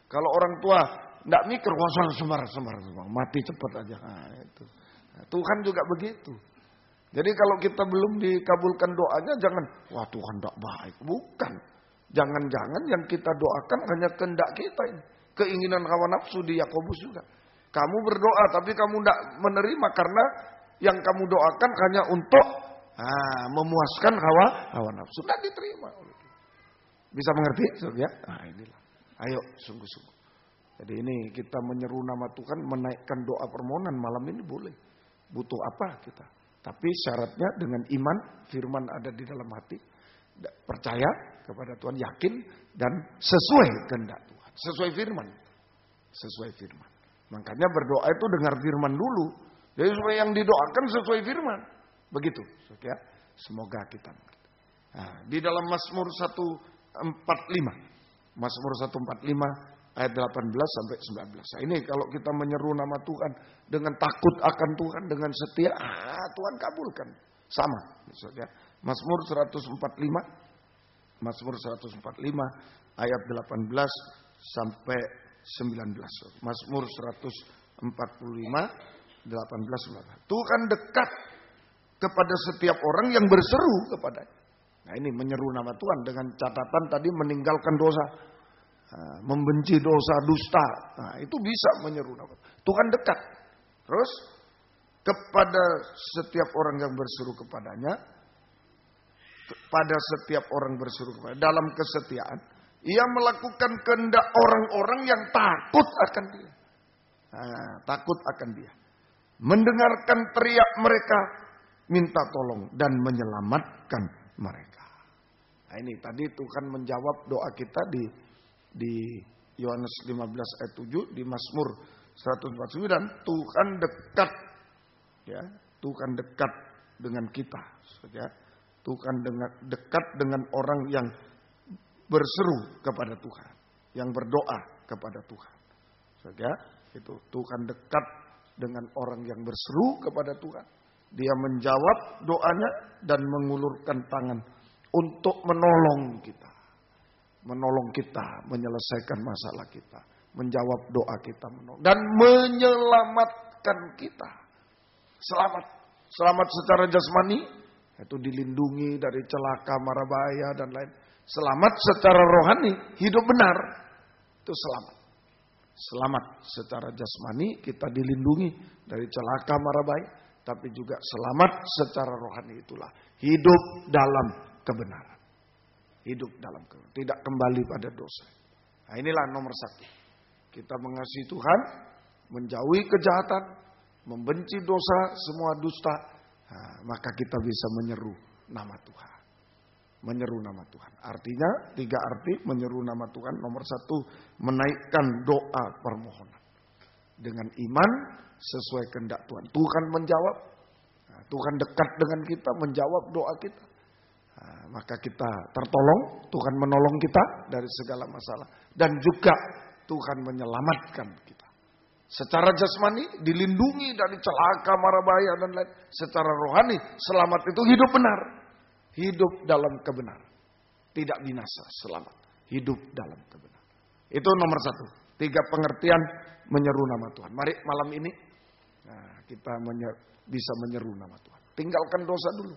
Kalau orang tua enggak mikir, wah semar. Mati cepat aja. Nah, itu. Nah, Tuhan juga begitu. Jadi kalau kita belum dikabulkan doanya, jangan, wah Tuhan enggak baik. Bukan. Jangan-jangan yang kita doakan hanya kehendak kita ini. Keinginan hawa nafsu di Yakobus juga. Kamu berdoa, tapi kamu enggak menerima karena yang kamu doakan hanya untuk memuaskan hawa nafsu. Tidak diterima. Bisa mengerti? Ya? Nah inilah. Ayo sungguh-sungguh. Jadi ini kita menyeru nama Tuhan. Menaikkan doa permohonan malam ini boleh. Butuh apa kita? Tapi syaratnya dengan iman. Firman ada di dalam hati. percaya kepada Tuhan, yakin dan sesuai kehendak Tuhan, sesuai firman. Sesuai firman. Makanya berdoa itu dengar firman dulu. Jadi supaya yang didoakan sesuai firman. Begitu. Ya. Semoga kita. Nah, di dalam Mazmur 145. Mazmur 145 ayat 18 sampai 19. Nah, ini kalau kita menyeru nama Tuhan dengan takut akan Tuhan, dengan setia, Tuhan kabulkan. Sama. Ya. Mazmur 145. Mazmur 145 ayat 18 sampai 19. Mazmur 145 18. Tuhan dekat kepada setiap orang yang berseru kepadanya. Nah, ini menyeru nama Tuhan dengan catatan tadi meninggalkan dosa, membenci dosa, dusta. Nah, itu bisa menyeru nama Tuhan dekat. Terus kepada setiap orang yang berseru kepadanya, pada setiap orang berseru kepada dalam kesetiaan, ia melakukan kehendak orang-orang yang takut akan dia. Nah, takut akan dia. Mendengarkan teriak mereka, minta tolong dan menyelamatkan mereka. Nah, ini tadi Tuhan menjawab doa kita di Yohanes 15 ayat 7, di Mazmur 149, Tuhan dekat, ya, Tuhan dekat dengan kita, ya. Tuhan dekat dengan orang yang berseru kepada Tuhan, yang berdoa kepada Tuhan. Ya, itu Tuhan dekat dengan orang yang berseru kepada Tuhan. Dia menjawab doanya dan mengulurkan tangan untuk menolong kita. Menolong kita, menyelesaikan masalah kita, menjawab doa kita, dan menyelamatkan kita. Selamat. Selamat secara jasmani, itu dilindungi dari celaka, mara bahaya dan lain. Selamat secara rohani, hidup benar, itu selamat. Selamat secara jasmani, kita dilindungi dari celaka, mara bahaya. Tapi juga selamat secara rohani, itulah hidup dalam kebenaran. Hidup dalam kebenaran, tidak kembali pada dosa. Nah, inilah nomor 1. Kita mengasihi Tuhan, menjauhi kejahatan, membenci dosa, semua dusta. Nah, maka kita bisa menyeru nama Tuhan. Menyeru nama Tuhan. Artinya 3 arti menyeru nama Tuhan. Nomor 1, menaikkan doa permohonan. Dengan iman sesuai kehendak Tuhan. Tuhan menjawab. Nah, Tuhan dekat dengan kita, menjawab doa kita. Nah, maka kita tertolong. Tuhan menolong kita dari segala masalah. Dan juga Tuhan menyelamatkan kita. Secara jasmani dilindungi dari celaka, mara bahaya dan lain. Secara rohani selamat itu hidup benar. Hidup dalam kebenaran. Tidak binasa, selamat. Hidup dalam kebenaran. Itu nomor 1. 3 pengertian menyeru nama Tuhan. Mari malam ini kita bisa menyeru nama Tuhan. Tinggalkan dosa dulu.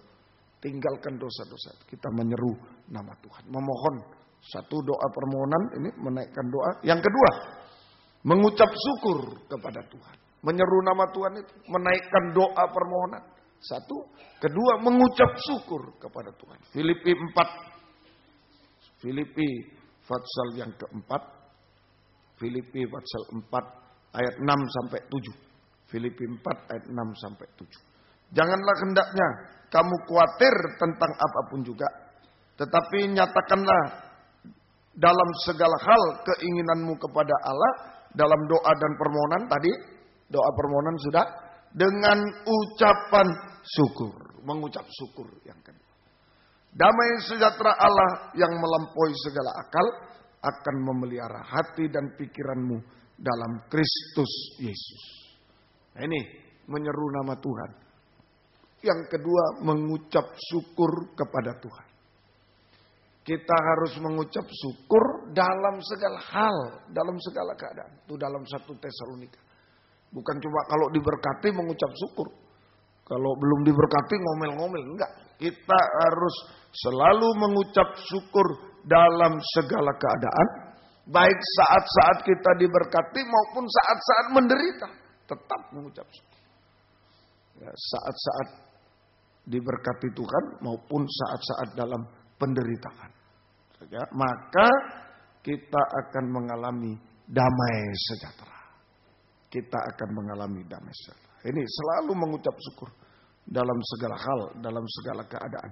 Tinggalkan dosa-dosa. Kita menyeru nama Tuhan. Memohon. 1 doa permohonan ini menaikkan doa. Yang kedua, mengucap syukur kepada Tuhan. Menyeru nama Tuhan itu menaikkan doa permohonan. 1, kedua mengucap syukur kepada Tuhan. Filipi 4. Filipi pasal yang keempat. Filipi pasal 4 ayat 6 sampai 7. Filipi 4 ayat 6 sampai 7. Janganlah hendaknya kamu khawatir tentang apapun juga, tetapi nyatakanlah dalam segala hal keinginanmu kepada Allah dalam doa dan permohonan. Tadi doa permohonan sudah, dengan ucapan syukur. Mengucap syukur yang kedua. Damai sejahtera Allah yang melampaui segala akal akan memelihara hati dan pikiranmu dalam Kristus Yesus. Nah, ini menyeru nama Tuhan. Yang kedua, mengucap syukur kepada Tuhan. Kita harus mengucap syukur dalam segala hal, dalam segala keadaan. Itu dalam 1 Tesalonika. Bukan cuma kalau diberkati mengucap syukur. Kalau belum diberkati ngomel-ngomel. Enggak. Kita harus selalu mengucap syukur dalam segala keadaan. Baik saat-saat kita diberkati maupun saat-saat menderita. Tetap mengucap syukur. Ya, saat-saat diberkati Tuhan maupun saat-saat dalam penderitaan. Ya, maka kita akan mengalami damai sejahtera. Kita akan mengalami damai sejahtera. Ini selalu mengucap syukur dalam segala hal, dalam segala keadaan.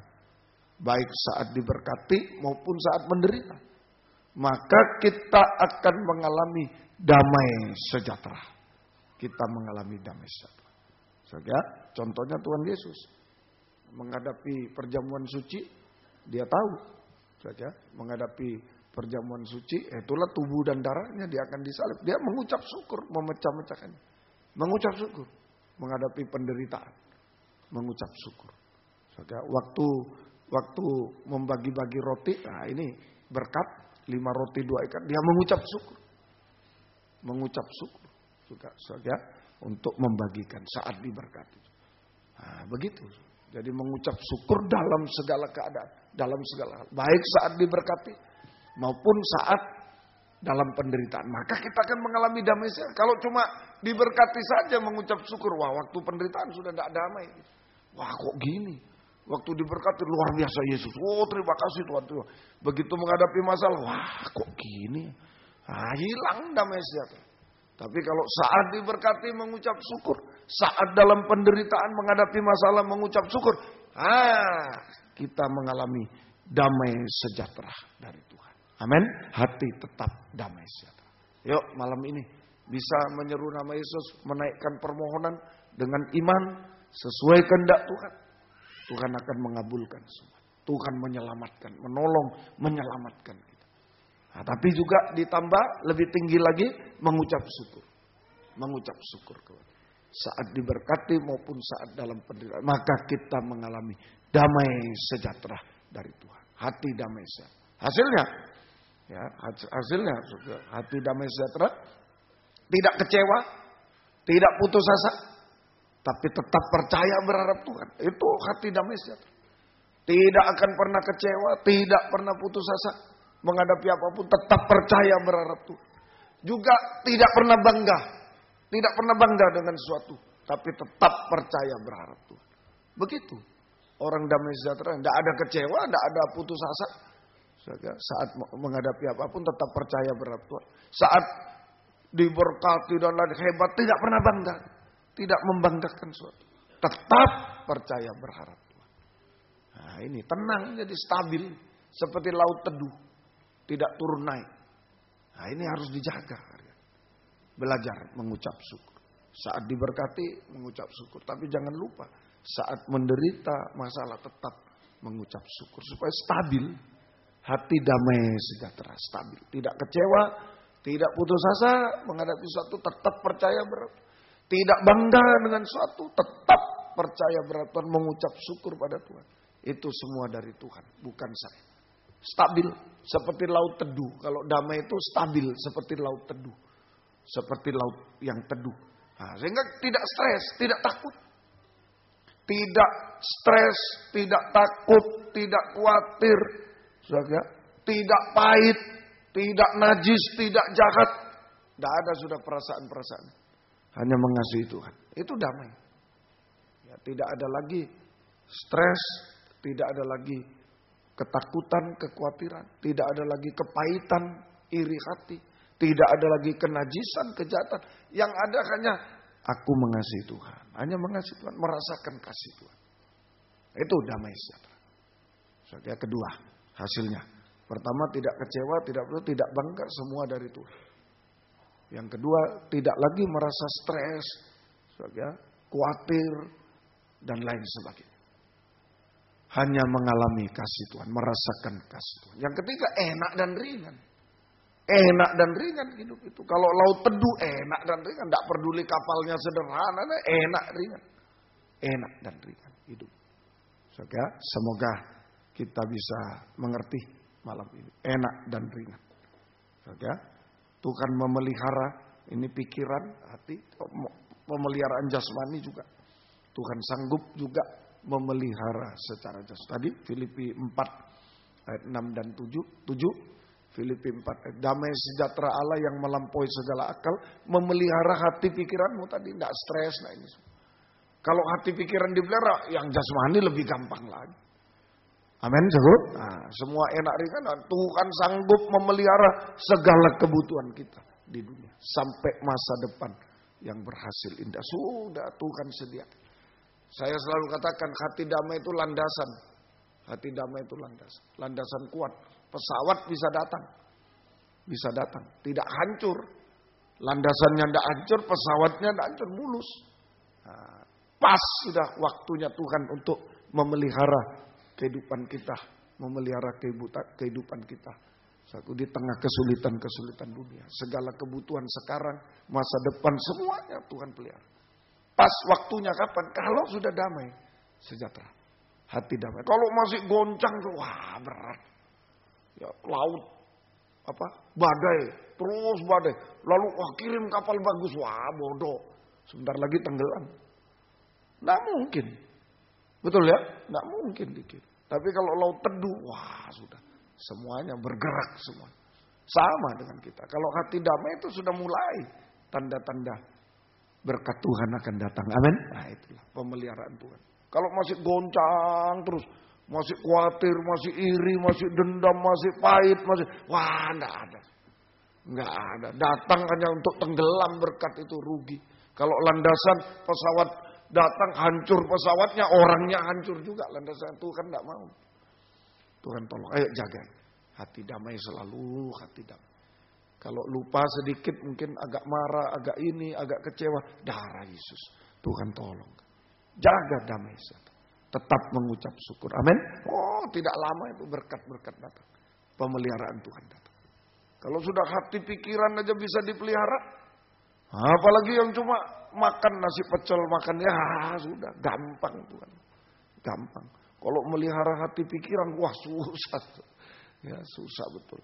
baik saat diberkati maupun saat menderita, maka kita akan mengalami damai sejahtera. Kita mengalami damai sejahtera. Saudara, contohnya Tuhan Yesus menghadapi perjamuan suci, dia tahu, saudara, menghadapi perjamuan suci, itulah tubuh dan darahnya, dia akan disalib. Dia mengucap syukur, memecah-mecahkannya, mengucap syukur, menghadapi penderitaan, mengucap syukur. Saudara, waktu membagi-bagi roti, nah ini berkat 5 roti 2 ikan, dia mengucap syukur. Mengucap syukur juga, saudara, untuk membagikan saat diberkati. Nah, begitu. Jadi mengucap syukur dalam segala keadaan, dalam segala hal, baik saat diberkati maupun saat dalam penderitaan. Maka kita akan mengalami damai sejahtera. Kalau cuma diberkati saja mengucap syukur, wah waktu penderitaan sudah tidak damai. Wah kok gini? Waktu diberkati luar biasa Yesus. Oh terima kasih Tuhan. Begitu menghadapi masalah, wah kok gini? Hilang damai sejahtera. Tapi kalau saat diberkati mengucap syukur, saat dalam penderitaan menghadapi masalah mengucap syukur, kita mengalami damai sejahtera dari Tuhan. Amin. Hati tetap damai sejahtera. Yuk malam ini bisa menyeru nama Yesus, menaikkan permohonan dengan iman sesuai kehendak Tuhan. Tuhan akan mengabulkan semua. Tuhan menyelamatkan, menolong, menyelamatkan kita. Nah, tapi juga ditambah lebih tinggi lagi mengucap syukur. Mengucap syukur saat diberkati maupun saat dalam penderitaan. Maka kita mengalami damai sejahtera dari Tuhan. Hati damai sejahtera. Hasilnya, ya, hasilnya hati damai sejahtera, tidak kecewa, tidak putus asa, tapi tetap percaya berharap Tuhan. Itu hati damai sejahtera. Tidak akan pernah kecewa, tidak pernah putus asa menghadapi apapun, tetap percaya berharap Tuhan. Juga tidak pernah bangga, tidak pernah bangga dengan sesuatu, tapi tetap percaya berharap Tuhan. Begitu orang damai sejahtera, tidak ada kecewa, tidak ada putus asa. Saat menghadapi apapun tetap percaya berharap Tuhan. Saat diberkati dan lain hebat, tidak pernah bangga, tidak membanggakan sesuatu, tetap percaya berharap Tuhan. Nah ini tenang, jadi stabil seperti laut teduh, tidak turun naik. Nah ini harus dijaga. Belajar mengucap syukur. Saat diberkati mengucap syukur. Tapi jangan lupa saat menderita masalah tetap mengucap syukur. Supaya stabil. Hati damai sejahtera. Stabil. Tidak kecewa. Tidak putus asa menghadapi sesuatu. Tetap percaya berat. Tidak bangga dengan sesuatu. Tetap percaya berat. Mengucap syukur pada Tuhan. Itu semua dari Tuhan. Bukan saya. Stabil. Seperti laut teduh. Kalau damai itu stabil. Seperti laut teduh. Seperti laut yang teduh. Nah, sehingga tidak stres, tidak takut. Tidak stres, tidak takut, tidak khawatir. Tidak pahit, tidak najis, tidak jahat. Tidak ada sudah perasaan-perasaan. Hanya mengasihi Tuhan. Itu damai. Ya, tidak ada lagi stres, tidak ada lagi ketakutan, kekhawatiran. Tidak ada lagi kepahitan, iri hati. Tidak ada lagi kenajisan, kejahatan. Yang ada hanya aku mengasihi Tuhan. Hanya mengasihi Tuhan, merasakan kasih Tuhan. Itu damai sejahtera. Yang kedua, hasilnya. Pertama, tidak kecewa, tidak bangga, semua dari Tuhan. Yang kedua, tidak lagi merasa stres, khawatir, dan lain sebagainya. Hanya mengalami kasih Tuhan, merasakan kasih Tuhan. Yang ketiga, enak dan ringan. Enak dan ringan hidup itu. Kalau laut teduh enak dan ringan. Tidak peduli kapalnya sederhana. Enak ringan. Enak dan ringan hidup. Semoga kita bisa mengerti malam ini. Enak dan ringan. Tuhan memelihara ini pikiran, hati. Pemeliharaan jasmani juga. Tuhan sanggup juga memelihara secara jasmani. Tadi Filipi 4 ayat 6 dan 7. Filipi 4, damai sejahtera Allah yang melampaui segala akal, memelihara hati pikiranmu tadi, tidak stres. Nah ini. Kalau hati pikiran dipelihara, yang jasmani lebih gampang lagi. Amin, jago. Nah, semua enak ringan, Tuhan sanggup memelihara segala kebutuhan kita di dunia. Sampai masa depan yang berhasil indah. Sudah Tuhan sedia. Saya selalu katakan hati damai itu landasan Hati damai itu landasan kuat. Pesawat bisa datang, tidak hancur. Landasannya tidak hancur, pesawatnya tidak hancur, mulus. Nah, pas sudah waktunya Tuhan untuk memelihara kehidupan kita, memelihara kehidupan kita. Satu di tengah kesulitan dunia, segala kebutuhan sekarang, masa depan, semuanya Tuhan pelihara. Pas waktunya kapan? Kalau sudah damai, sejahtera, hati damai. Kalau masih goncang, wah berat. Ya, laut, badai, terus badai. Lalu kirim kapal bagus, wah bodoh. Sebentar lagi tenggelam. Nggak mungkin, betul ya? Nggak mungkin dikirim. Tapi kalau laut teduh, wah sudah. Semuanya bergerak semua. Sama dengan kita. Kalau hati damai itu sudah mulai tanda-tanda berkat Tuhan akan datang. Amin. Nah itulah pemeliharaan Tuhan. Kalau masih goncang terus, masih khawatir, masih iri, masih dendam, masih pahit, wah enggak ada. Enggak ada. Datang hanya untuk tenggelam berkat itu rugi. Kalau landasan pesawat datang hancur pesawatnya, orangnya hancur juga. Landasan Tuhan enggak mau. Tuhan tolong, ayo jaga. Hati damai selalu, hati damai. Kalau lupa sedikit mungkin agak marah, agak ini, agak kecewa. Darah Yesus, Tuhan tolong. Jaga damai. Tetap mengucap syukur. Amin. Oh tidak lama itu berkat-berkat datang. Pemeliharaan Tuhan datang. Kalau sudah hati pikiran aja bisa dipelihara. Apalagi yang cuma makan nasi pecel, makan ya sudah. Gampang Tuhan. Gampang. Kalau melihara hati pikiran, wah susah. Ya susah betul.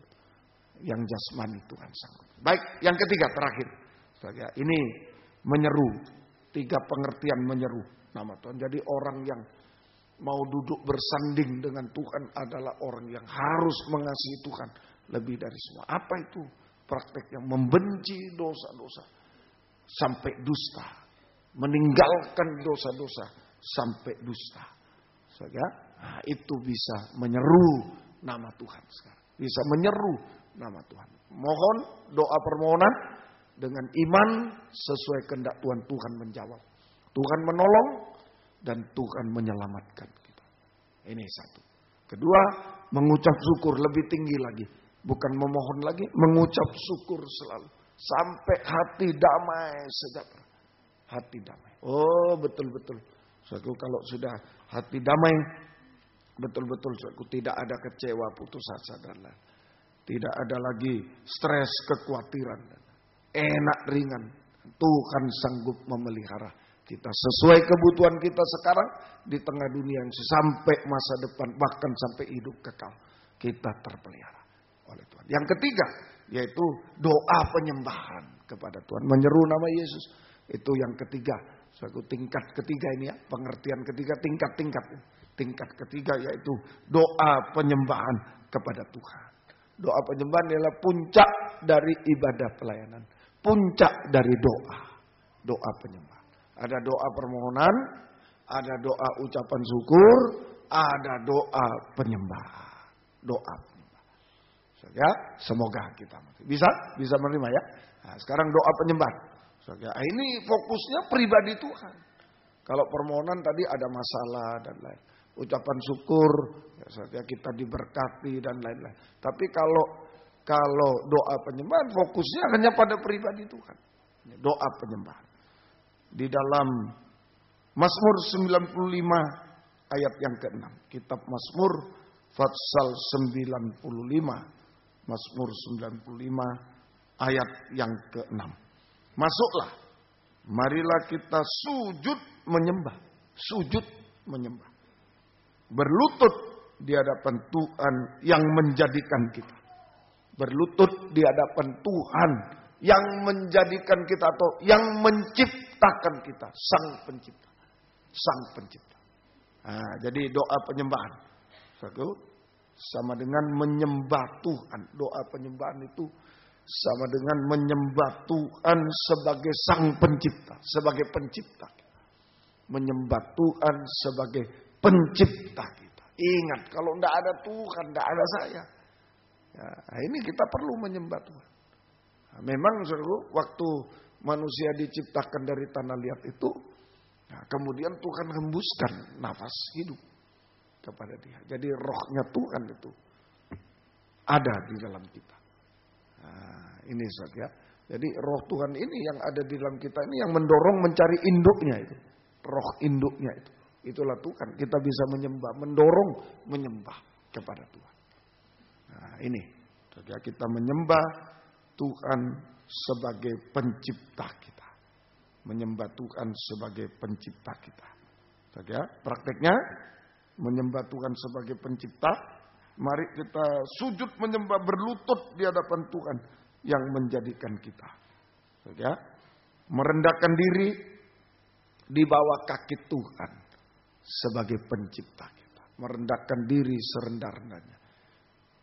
Yang jasmani Tuhan sanggup. Baik, yang ketiga terakhir. Ini menyeru. 3 pengertian menyeru nama Tuhan. Jadi orang yang mau duduk bersanding dengan Tuhan adalah orang yang harus mengasihi Tuhan lebih dari semua. Apa itu? Praktek yang membenci dosa-dosa sampai dusta. Meninggalkan dosa-dosa sampai dusta. Nah, itu bisa menyeru nama Tuhan sekarang. Bisa menyeru nama Tuhan. Mohon doa permohonan dengan iman sesuai kehendak Tuhan. Tuhan menjawab. Tuhan menolong dan Tuhan menyelamatkan kita. Ini satu. Kedua, mengucap syukur lebih tinggi lagi. Bukan memohon lagi, mengucap syukur selalu. Sampai hati damai sejahtera. Hati damai. Oh betul-betul. Suatu kalau sudah hati damai, betul-betul suatu tidak ada kecewa, putus asa dan lain. Tidak ada lagi stres, kekhawatiran. Enak ringan. Tuhan sanggup memelihara kita sesuai kebutuhan kita sekarang di tengah dunia yang sampai masa depan, bahkan sampai hidup kekal. Kita terpelihara oleh Tuhan. Yang ketiga yaitu doa penyembahan kepada Tuhan, menyeru nama Yesus. Itu yang ketiga, suatu tingkat ketiga ini ya, pengertian ketiga, tingkat-tingkat. Tingkat ketiga yaitu doa penyembahan kepada Tuhan. Doa penyembahan adalah puncak dari ibadah pelayanan, puncak dari doa. Doa penyembahan. Ada doa permohonan, ada doa ucapan syukur, ada doa penyembahan. Doa penyembahan. Ya, semoga kita bisa menerima ya. Nah, sekarang doa penyembahan. Ini fokusnya pribadi Tuhan. Kalau permohonan tadi ada masalah dan lain. Ucapan syukur, ya kita diberkati dan lain-lain. Tapi kalau doa penyembahan fokusnya hanya pada pribadi Tuhan. Doa penyembahan. Di dalam Mazmur 95 ayat yang ke-6. Kitab Mazmur pasal 95. Mazmur 95 ayat yang ke-6. Masuklah. Marilah kita sujud menyembah. Sujud menyembah. Berlutut di hadapan Tuhan yang menjadikan kita. Berlutut di hadapan Tuhan yang menjadikan kita atau yang menciptakan kita. Sang pencipta. Sang pencipta. Nah, jadi doa penyembahan. Sama dengan menyembah Tuhan. Doa penyembahan itu sama dengan menyembah Tuhan sebagai sang pencipta. Sebagai pencipta. Menyembah Tuhan sebagai pencipta kita. Ingat, kalau tidak ada Tuhan, tidak ada saya. Ya, ini kita perlu menyembah Tuhan. Nah, memang waktu manusia diciptakan dari tanah liat itu, nah, kemudian Tuhan hembuskan nafas hidup. kepada Dia. Jadi rohnya Tuhan itu ada di dalam kita. Nah, ini saja. Jadi roh Tuhan ini yang ada di dalam kita ini yang mendorong mencari induknya itu. Roh induknya itu. Itulah Tuhan. Kita bisa menyembah, mendorong menyembah kepada Tuhan. Nah, ini. Saja kita menyembah Tuhan sebagai pencipta kita. Menyembah Tuhan sebagai pencipta kita. Saja prakteknya menyembah Tuhan sebagai pencipta. Mari kita sujud menyembah, berlutut di hadapan Tuhan yang menjadikan kita. Ya, merendahkan diri di bawah kaki Tuhan sebagai pencipta kita. Merendahkan diri serendah-rendahnya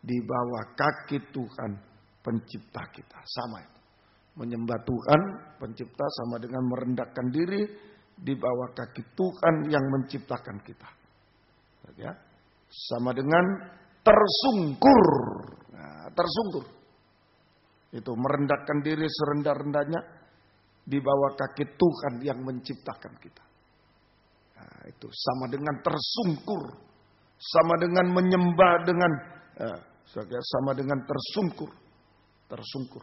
di bawah kaki Tuhan pencipta kita. Sama itu. Menyembah Tuhan pencipta sama dengan merendahkan diri di bawah kaki Tuhan yang menciptakan kita. Ya, sama dengan tersungkur. Nah, tersungkur. Itu merendahkan diri serendah-rendahnya di bawah kaki Tuhan yang menciptakan kita. Nah, itu sama dengan tersungkur. Sama dengan menyembah dengan sama dengan tersungkur. Tersungkur.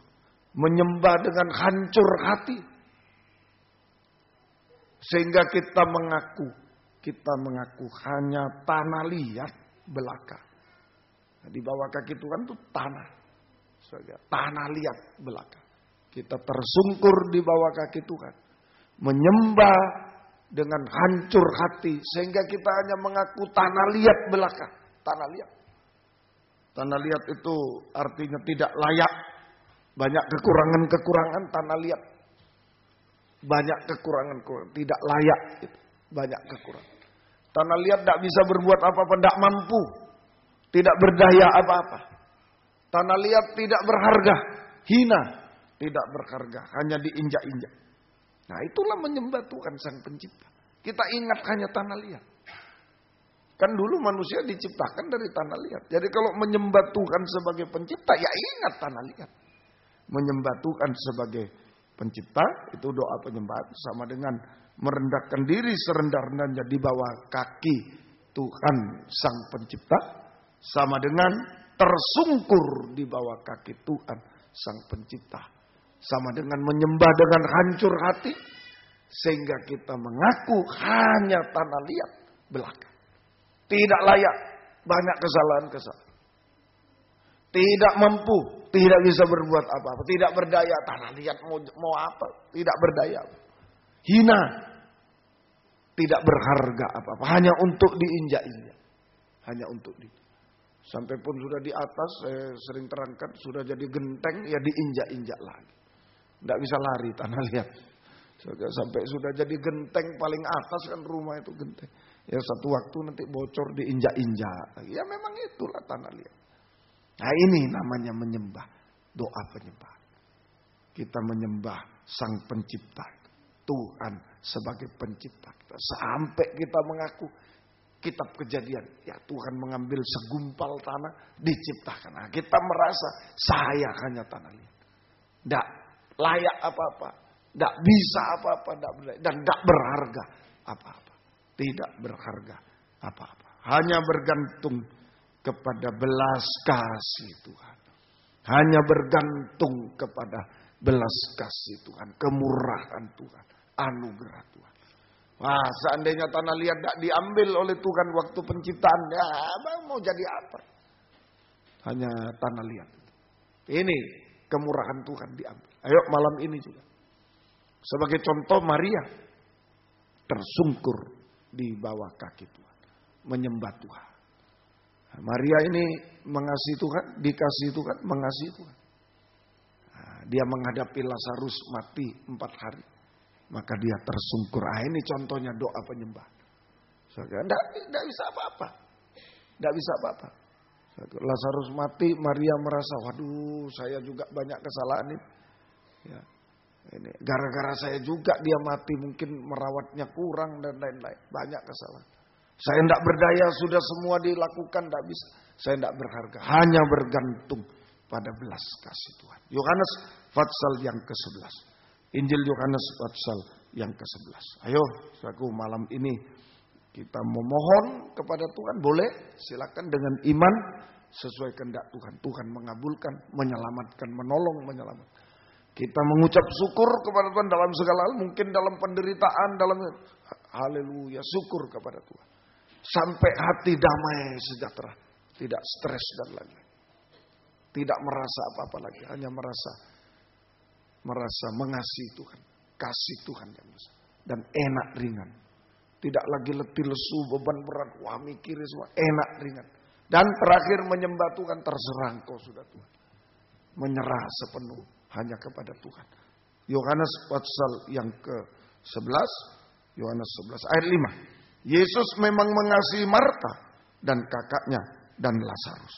Menyembah dengan hancur hati. Sehingga kita mengaku hanya tanah liat belaka. Nah, di bawah kaki Tuhan itu tanah. Tanah liat belaka. Kita tersungkur di bawah kaki Tuhan. Menyembah dengan hancur hati. Sehingga kita hanya mengaku tanah liat belaka. Tanah liat. Tanah liat itu artinya tidak layak. Banyak kekurangan-kekurangan tanah liat. Banyak kekurangan, tidak layak. Banyak kekurangan. Tanah liat tidak bisa berbuat apa-apa, tidak mampu. Tidak berdaya apa-apa. Tanah liat tidak berharga, hina, tidak berharga, hanya diinjak-injak. Nah, itulah menyembah Tuhan Sang Pencipta. Kita ingat hanya tanah liat. Kan dulu manusia diciptakan dari tanah liat. Jadi kalau menyembah Tuhan sebagai pencipta, ya ingat tanah liat. Menyembah Tuhan sebagai pencipta, itu doa penyembahan sama dengan merendahkan diri serendah-rendahnya di bawah kaki Tuhan Sang Pencipta, sama dengan tersungkur di bawah kaki Tuhan Sang Pencipta, sama dengan menyembah dengan hancur hati, sehingga kita mengaku hanya tanah liat belaka, tidak layak, banyak kesalahan-kesalahan, tidak mampu, tidak bisa berbuat apa-apa, tidak berdaya. Tanah liat mau apa? Tidak berdaya, hina, tidak berharga apa-apa, hanya untuk diinjak-injak, hanya untuk sampai pun sudah di atas, saya sering terangkan, sudah jadi genteng, ya diinjak-injak lagi. Tidak bisa lari tanah liat. Sampai sudah jadi genteng paling atas kan rumah itu genteng. Ya satu waktu nanti bocor diinjak-injak. Ya memang itulah tanah liat. Nah ini namanya menyembah. Doa penyembah. Kita menyembah Sang Pencipta. Tuhan sebagai pencipta kita. Sampai kita mengaku kitab Kejadian, ya Tuhan mengambil segumpal tanah diciptakan. Nah, kita merasa saya hanya tanah liat, tidak layak apa-apa, tidak bisa apa-apa, dan tidak berharga apa-apa, tidak berharga apa-apa. Hanya bergantung kepada belas kasih Tuhan, hanya bergantung kepada belas kasih Tuhan, kemurahan Tuhan, anugerah Tuhan. Wah, seandainya tanah liat tidak diambil oleh Tuhan waktu penciptaan, ya mau jadi apa? Hanya tanah liat. Ini kemurahan Tuhan diambil. Ayo malam ini juga. Sebagai contoh Maria tersungkur di bawah kaki Tuhan, menyembah Tuhan. Nah, Maria ini mengasihi Tuhan, dikasihi Tuhan, mengasihi Tuhan. Nah, dia menghadapi Lazarus mati 4 hari. Maka dia tersungkur. Ini contohnya doa penyembah. Tidak bisa apa-apa. Tidak bisa apa-apa. Lazarus mati, Maria merasa, waduh saya juga banyak kesalahan ini. Ya, ini gara-gara saya juga dia mati, mungkin merawatnya kurang dan lain-lain. Banyak kesalahan. Saya tidak berdaya, sudah semua dilakukan, tidak bisa. Saya tidak berharga. Hanya bergantung pada belas kasih Tuhan. Yohanes pasal yang ke-11. Injil Yohanes pasal yang ke-11. Ayo, saudaraku, malam ini Kita memohon kepada Tuhan boleh, silakan dengan iman sesuai kehendak Tuhan. Tuhan mengabulkan, menyelamatkan, menolong, menyelamatkan. Kita mengucap syukur kepada Tuhan dalam segala hal, mungkin dalam penderitaan, dalam haleluya, syukur kepada Tuhan. Sampai hati damai sejahtera, tidak stres dan lagi. Tidak merasa apa-apa lagi, hanya merasa mengasihi Tuhan, kasih Tuhan yang besar dan enak ringan. Tidak lagi letih lesu, beban berat, wah mikir semua, enak ringan. Dan terakhir menyembah Tuhan, terserah engkau sudah Tuhan. Menyerah sepenuh hanya kepada Tuhan. Yohanes pasal yang ke-11, Yohanes 11 ayat 5. Yesus memang mengasihi Marta dan kakaknya dan Lazarus.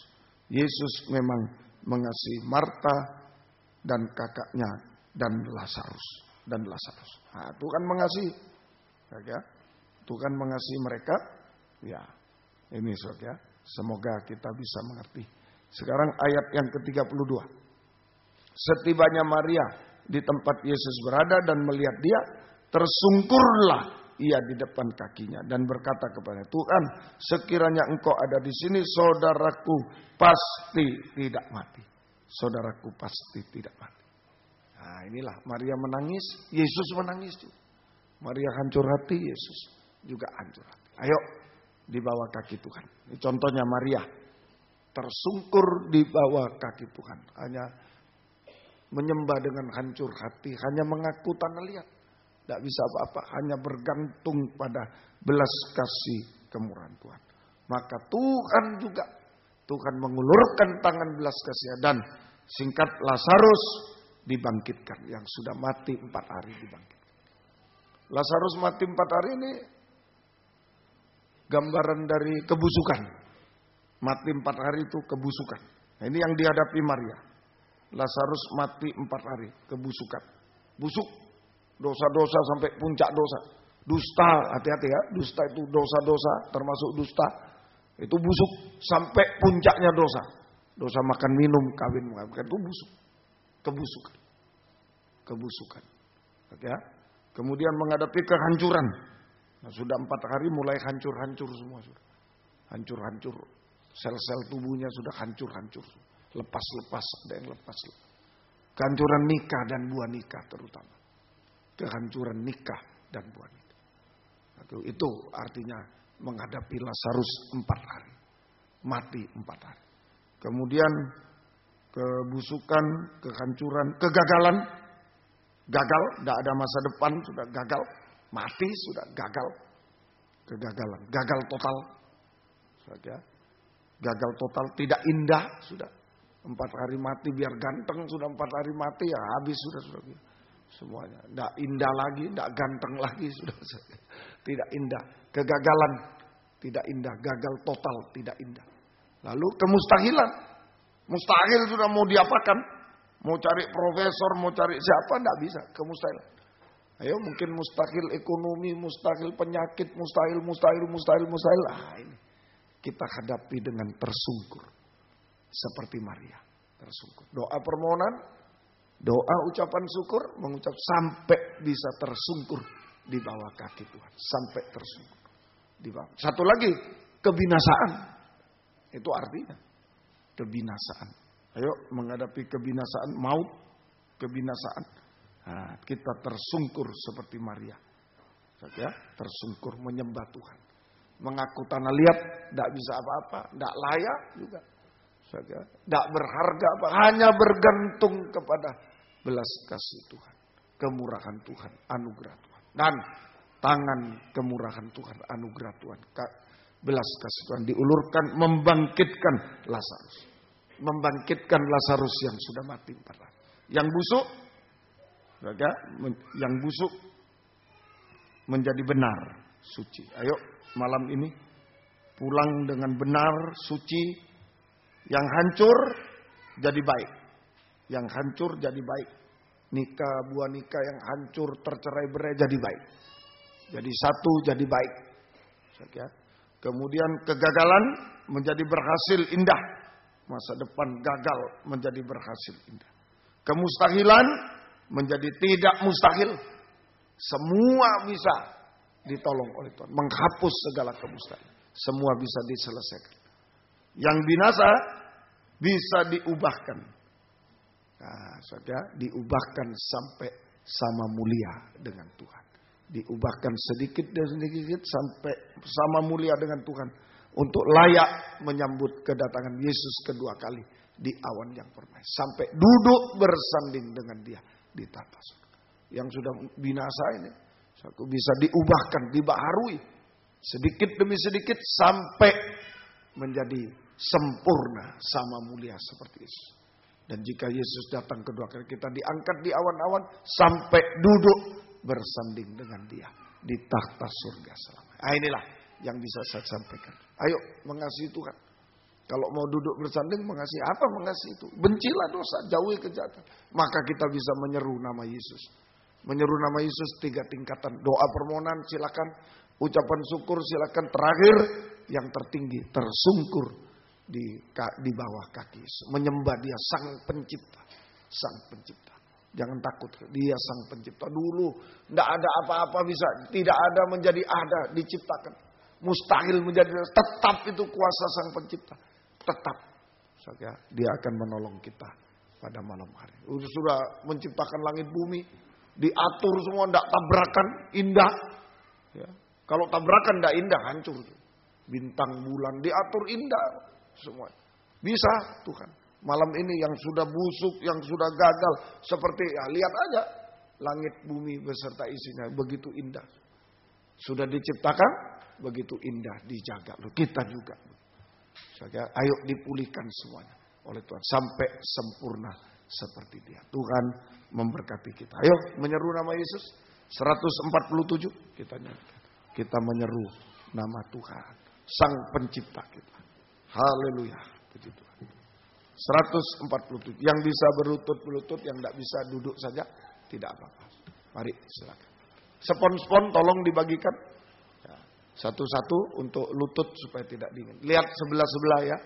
Yesus memang mengasihi Marta dan kakaknya dan Lazarus. Nah, Tuhan mengasihi. Ya, Tuhan mengasihi mereka. Ya, ini saudara. Semoga kita bisa mengerti. Sekarang ayat yang ke-32. Setibanya Maria di tempat Yesus berada dan melihat dia, tersungkurlah ia di depan kakinya dan berkata kepada Tuhan, sekiranya engkau ada di sini, saudaraku pasti tidak mati. Saudaraku pasti tidak mati. Nah, inilah Maria menangis, Yesus menangis juga. Maria hancur hati, Yesus juga hancur hati. Ayo di bawah kaki Tuhan. Ini contohnya Maria tersungkur di bawah kaki Tuhan, hanya menyembah dengan hancur hati, hanya mengaku tanpa lihat. Tidak bisa apa-apa, hanya bergantung pada belas kasih kemurahan Tuhan. Maka Tuhan mengulurkan tangan belas kasih dan singkat Lazarus dibangkitkan. Yang sudah mati 4 hari dibangkitkan. Lazarus mati 4 hari ini gambaran dari kebusukan. Mati 4 hari itu kebusukan. Nah, ini yang dihadapi Maria. Lazarus mati 4 hari, kebusukan. Busuk, dosa-dosa sampai puncak dosa. Dusta, hati-hati ya, dusta itu dosa-dosa, termasuk dusta. Itu busuk sampai puncaknya dosa. Dosa makan minum, kawin mengawinkan, itu busuk. Kebusukan. Oke ya? Kemudian menghadapi kehancuran. Nah, sudah 4 hari mulai hancur-hancur semua. Hancur-hancur. Sel-sel tubuhnya sudah hancur-hancur. Lepas-lepas, ada yang lepas. Kehancuran nikah dan buah nikah terutama. Kehancuran nikah dan buah nikah. Itu artinya menghadapi Lazarus 4 hari. Mati 4 hari. Kemudian kebusukan, kehancuran, kegagalan. Gagal, tidak ada masa depan, sudah gagal. Mati, sudah gagal. Kegagalan, gagal total. Gagal total, tidak indah, sudah. 4 hari mati biar ganteng, sudah 4 hari mati ya habis sudah. Semuanya, tidak indah lagi, tidak ganteng lagi, sudah. Tidak indah, kegagalan, tidak indah, gagal total, tidak indah. Lalu kemustahilan, mustahil sudah mau diapakan? Mau cari profesor, mau cari siapa, tidak bisa, kemustahilan. Ayo mungkin mustahil ekonomi, mustahil penyakit, mustahil. Ah, ini kita hadapi dengan tersungkur. Seperti Maria, tersungkur. Doa permohonan, doa ucapan syukur, mengucap sampai bisa tersungkur di bawah kaki Tuhan. Sampai tersungkur di bawah. Satu lagi, kebinasaan. Itu artinya kebinasaan. Ayo menghadapi kebinasaan, maut, kebinasaan. Nah, kita tersungkur seperti Maria. Ya, tersungkur menyembah Tuhan. Mengaku tanah liat, tidak bisa apa-apa, tidak layak juga. Tidak berharga apa, hanya bergantung kepada belas kasih Tuhan. Kemurahan Tuhan, anugerah Tuhan. Dan tangan kemurahan Tuhan, anugerah Tuhan. Belas kasih Tuhan diulurkan, membangkitkan Lazarus. Membangkitkan Lazarus yang sudah mati 4 hari. Yang busuk menjadi benar, suci. Ayo malam ini pulang dengan benar, suci. Yang hancur jadi baik. Yang hancur jadi baik. Nikah, buah nikah yang hancur, tercerai-berai jadi baik. Jadi satu jadi baik. Kemudian kegagalan menjadi berhasil indah. Masa depan gagal menjadi berhasil indah. Kemustahilan menjadi tidak mustahil. Semua bisa. ditolong oleh Tuhan. Menghapus segala kemustahilan. Semua bisa diselesaikan. Yang binasa bisa diubahkan. Nah, saudara, diubahkan sampai sama mulia dengan Tuhan. Diubahkan sedikit demi sedikit sampai sama mulia dengan Tuhan. Untuk layak menyambut kedatangan Yesus kedua kali di awan yang permai. Sampai duduk bersanding dengan Dia di tahta surga. Yang sudah binasa ini bisa diubahkan, dibaharui sedikit demi sedikit sampai menjadi sempurna sama mulia seperti Yesus. Dan jika Yesus datang kedua kali, kita diangkat di awan-awan sampai duduk bersanding dengan Dia di tahta surga selamanya. Nah, inilah yang bisa saya sampaikan. Ayo mengasihi Tuhan. Kalau mau duduk bersanding, mengasihi apa? Mengasihi itu. Bencilah dosa, jauhi kejahatan. Maka kita bisa menyeru nama Yesus. Menyeru nama Yesus 3 tingkatan. Doa permohonan silakan. Ucapan syukur silakan. Terakhir yang tertinggi, tersungkur di bawah kaki Yesus. Menyembah Dia Sang Pencipta. Sang Pencipta. Jangan takut, Dia Sang Pencipta. Dulu tidak ada apa-apa bisa. Tidak ada menjadi ada, diciptakan. Mustahil menjadi, tetap itu kuasa Sang Pencipta. Tetap. Dia akan menolong kita pada malam hari. Sudah menciptakan langit bumi. Diatur semua, tidak tabrakan, indah. Ya. Kalau tabrakan tidak indah, hancur. Bintang bulan diatur indah semua. Bisa Tuhan. Malam ini yang sudah busuk, yang sudah gagal. Seperti, ya, lihat aja. Langit bumi beserta isinya. Begitu indah. Sudah diciptakan, begitu indah dijaga. Kita juga. Ayo dipulihkan semuanya oleh Tuhan. Sampai sempurna seperti Dia. Tuhan memberkati kita. Ayo menyeru nama Yesus. 147 kita nyanyikan. Kita menyeru nama Tuhan. Sang Pencipta kita. Haleluya. Puji Tuhan. 147. Yang bisa berlutut-lutut, yang tidak bisa duduk saja, tidak apa-apa. Mari silakan. Spon-spon tolong dibagikan. Ya, satu-satu untuk lutut supaya tidak dingin. Lihat sebelah-sebelah ya.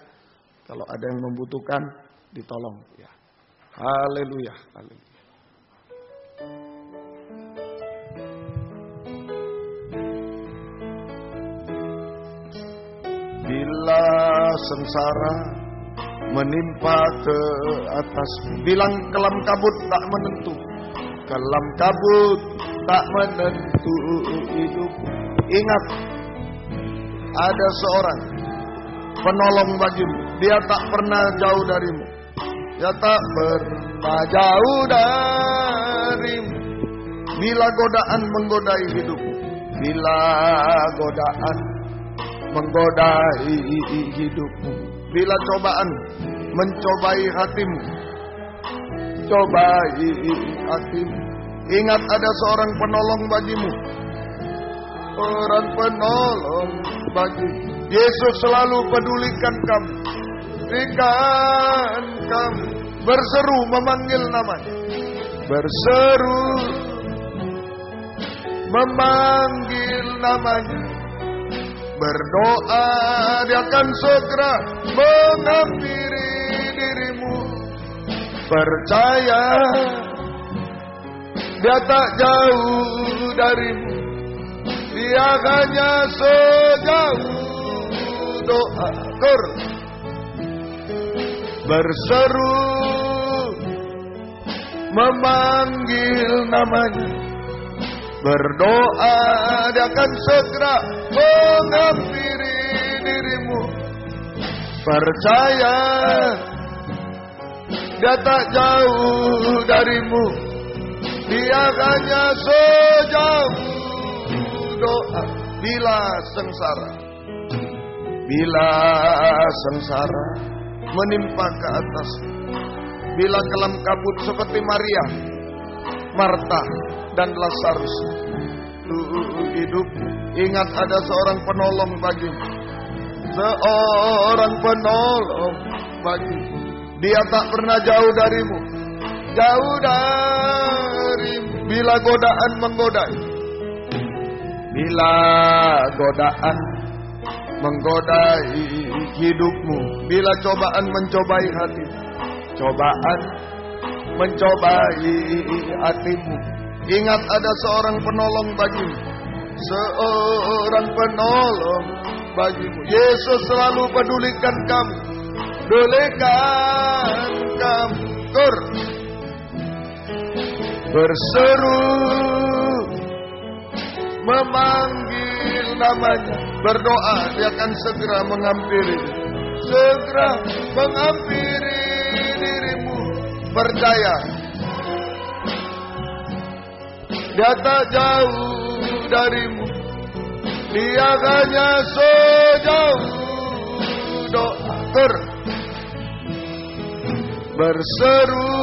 Kalau ada yang membutuhkan, ditolong. Ya. Haleluya. Haleluya. Bila sengsara menimpa ke atas, bilang kelam kabut tak menentu, kelam kabut tak menentu hidup. Ingat, ada seorang penolong bagimu. Dia tak pernah jauh darimu. Dia tak pernah jauh darimu. Bila godaan menggodai hidupmu, bila godaan menggodai hidupmu, bila cobaan mencobai hatimu, cobai hatimu, ingat ada seorang penolong bagimu. Orang penolong bagimu. Yesus selalu pedulikan kamu. Berikan kamu. Berseru memanggil namanya. Berseru memanggil namanya. Berdoa, Dia akan segera menghampiri dirimu. Percaya, Dia tak jauh darimu. Dia hanya sejauh doa. Berseru memanggil namanya. Berdoa, Dia akan segera menghampiri dirimu. Percaya, Dia tak jauh darimu. Dia hanya sejauh doa. Bila sengsara, bila sengsara menimpa ke atas, bila kelam kabut seperti Maria, Marta, dan Lazarus, hidup, ingat ada seorang penolong bagimu. Seorang penolong bagimu. Dia tak pernah jauh darimu. Jauh darimu. Bila godaan menggodai, bila godaan menggodai hidupmu, bila cobaan mencobai hatimu, cobaan mencobai hatimu, ingat ada seorang penolong bagimu. seorang penolong bagimu. Yesus selalu pedulikan kami. Pedulikan kami. Kur. Berseru, memanggil namanya, berdoa, dia akan segera menghampiri. Segera menghampiri dirimu. Percaya, dia tak jauh darimu, dia hanya sejauh doa. Berseru,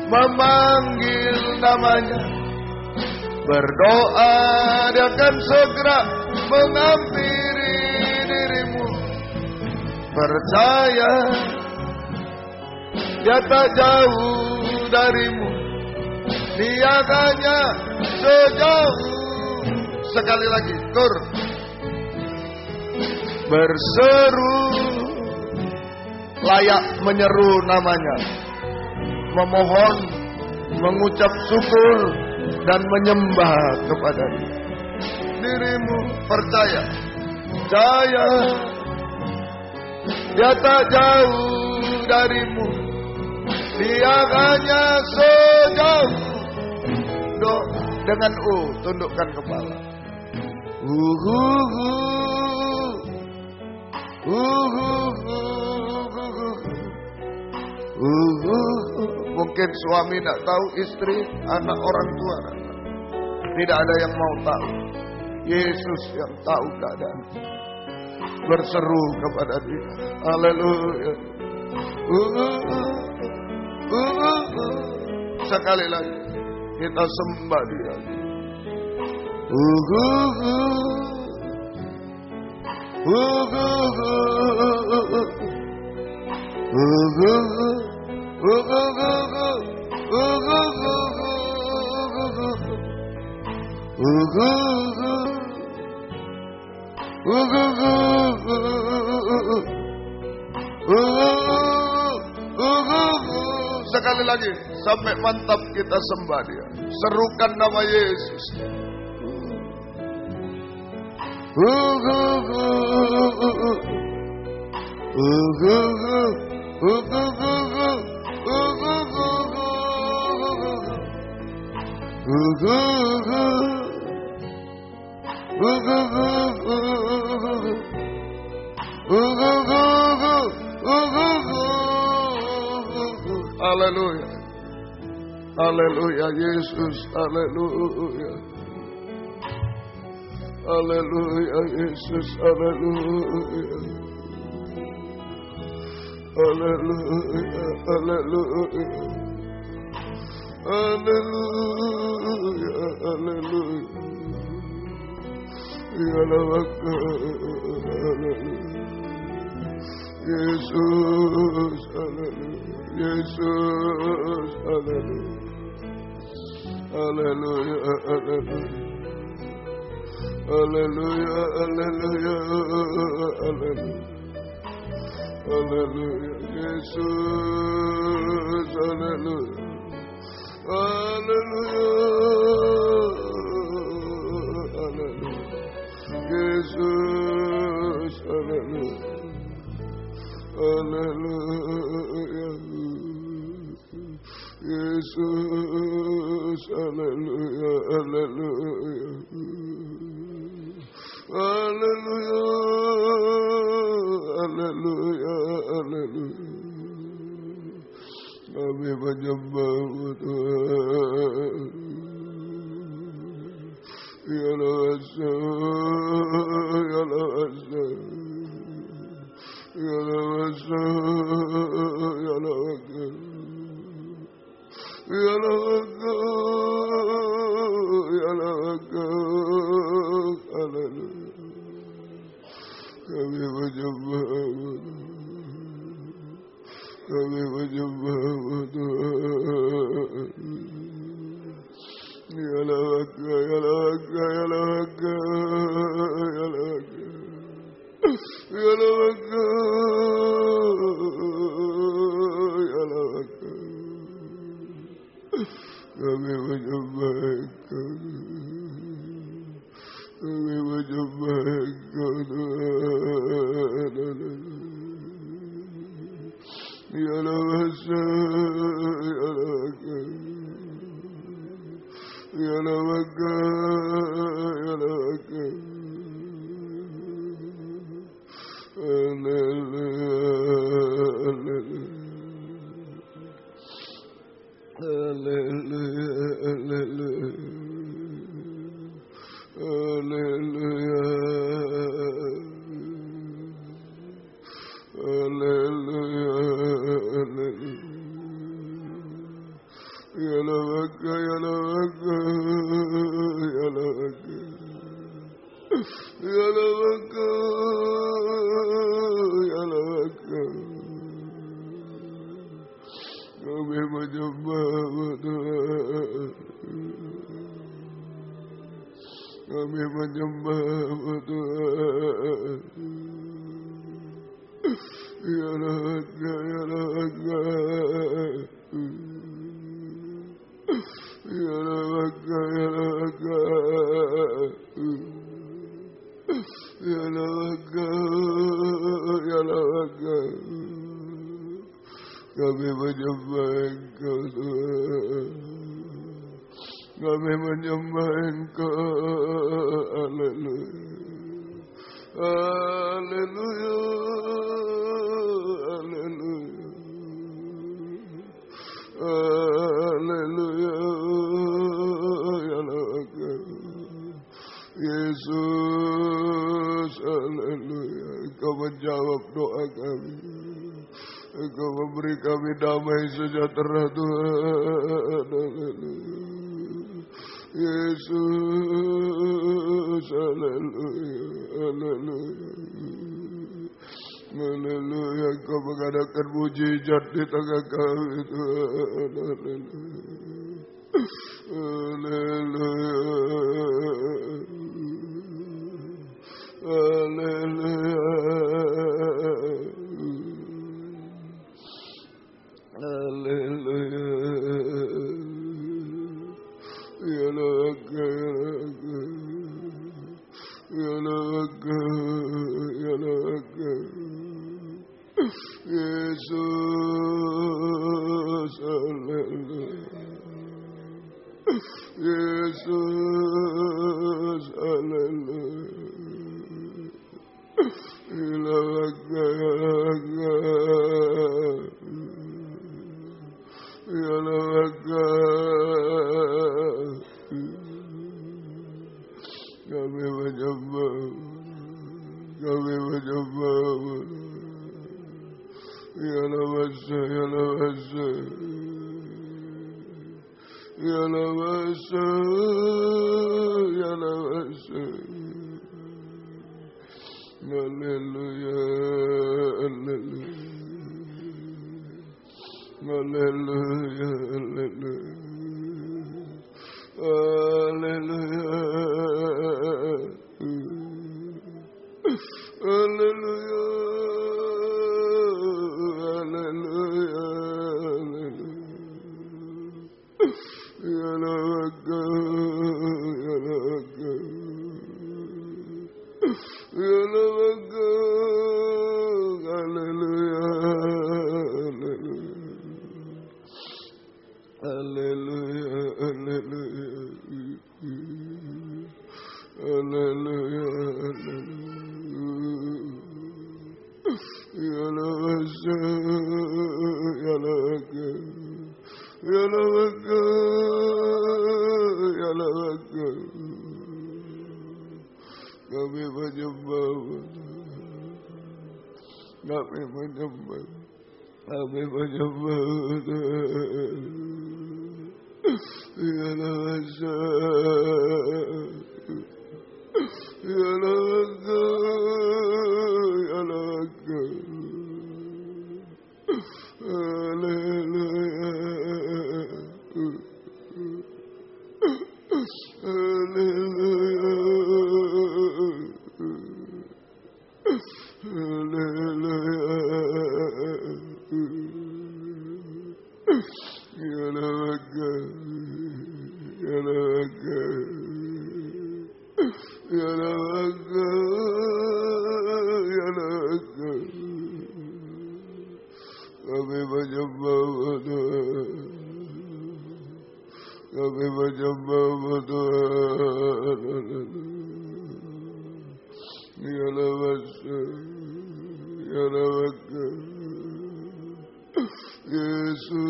memanggil namanya, berdoa, dia akan segera menghampiri dirimu. Percaya, dia tak jauh darimu, dia hanya sejauh. Sekali lagi, kur. Berseru, layak menyeru namanya, memohon, mengucap syukur, dan menyembah kepada Dia. Dirimu percaya, percaya, dia tak jauh darimu, dia hanya sejauh. Doa dengan tundukkan kepala. Mungkin suami tidak tahu, istri, anak, orang tua tidak ada yang mau tahu. Yesus yang tahu keadaan. Berseru kepada Dia. Haleluya. Sekali lagi kita sembah Dia. Sekali lagi sampai mantap kita sembah Dia. Serukan nama Yesus. Haleluya. Haleluya Yesus. Haleluya. Haleluya Yesus. Haleluya. Haleluya. Haleluya. Haleluya. Haleluya. Ya Allah. Yesus. Haleluya. Yesus. Haleluya. Haleluya. Haleluya. Haleluya. Haleluya. Haleluya. Haleluya. Yesus. Haleluya. Haleluya. Haleluya. Yesus. Haleluya. Haleluya. Yesus. Haleluya. Haleluya. Haleluya. Haleluya. Haleluya. Kami menyembah-Mu Tuhan. Ya Allah, ya Allah, ya Allah, ya Allah, ya Allah, ya Allah, kami menyembah-Mu, kami menyembah-Mu Tuhan. Ya Allah, ya Allah, ya Allah, ya Allah, ya Allah, ya Allah, kami menyembah Engkau, kami menyembah Engkau Tuhan. Ya Lawasa, Ya Lawaka, Ya Lawaka, Ya Lawaka. Kami menyembah Tuhan. Ya Raga, Ya Raga, Ya Raga, Ya Raga, Ya Raga, Ya Raga. Kami menyembah Engkau Tuhan. Kami menyembah Engkau. Haleluya. Haleluya. Haleluya. Haleluya. Ya Tuhan. Yesus. Haleluya. Engkau menjawab doa kami. Engkau memberi kami damai sejahtera Tuhan. Haleluya. Yesus, haleluya, haleluya, haleluya. Engkau mengadakan mujizat di tengah kami Tuhan. Haleluya, haleluya, haleluya. Ya Raga, Ya Raga, Ya Raga. Yesus, haleluya. Yesus, haleluya. Ya Raga, Ya Raga. Kami menyembah, kami menyembah. Ya Lawasa, Ya Lawasa, Ya Lawasa, Ya Lawasa. Haleluya, haleluya, haleluya, haleluya. Haleluya, haleluya, haleluya, haleluya. Ya Raga, Ya Raga, Ya Raga, haleluya, haleluya, haleluya, haleluya. Haleluya, haleluya. Ya Lawasa, Ya Raga, Ya Raga, Ya Raga. Kami menyembah, kami menyembah, kami menyembah. Ya Lawasa, Ya Raga, Ya Raga. Haleluya, haleluya, haleluya. Ya Raga. Kami menyembahmu Tuhan. Ya Lawasa, Ya Lawaka, Yesus,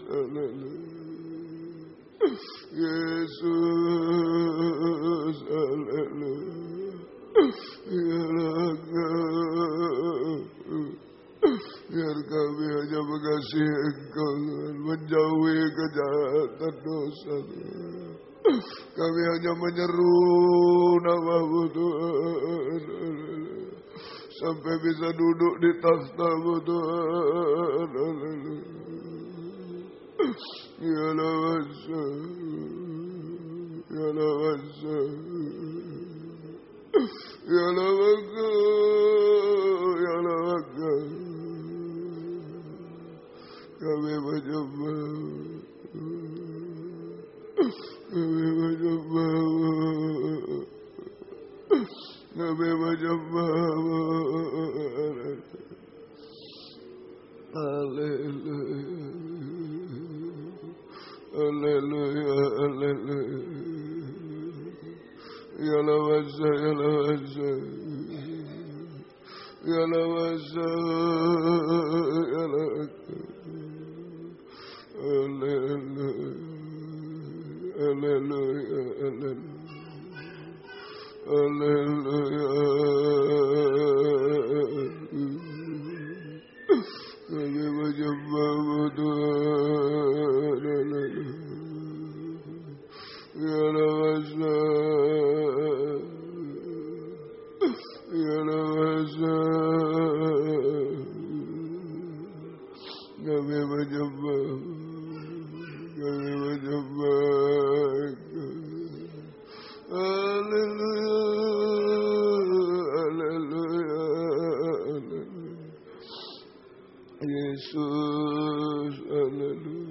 haleluya. Yesus, haleluya. Ya Lawaka. Biar kami hanya mengasihi Engkau Tuhan, menjauhi kejahatan dosa Tuhan. Kami hanya menyeru nama-Mu Tuhan, sampai bisa duduk di takhta-Mu Tuhan. Ya Lawasa, Ya Lawasa, Ya Lawaka, Ya Lawaka. Kami menyembah, kami menyembah, kami menyembah. Haleluya, haleluya, haleluya. Ya Lawasa, Ya Lawasa, Ya Lawasa, Ya Lawasa. Haleluya, haleluya, haleluya, kami menyembah-Mu Tuhan. Ya Lawasa, Ya Lawasa, kami menyembah. Kami menyembah, haleluya, haleluya, haleluya. Yesus, haleluya,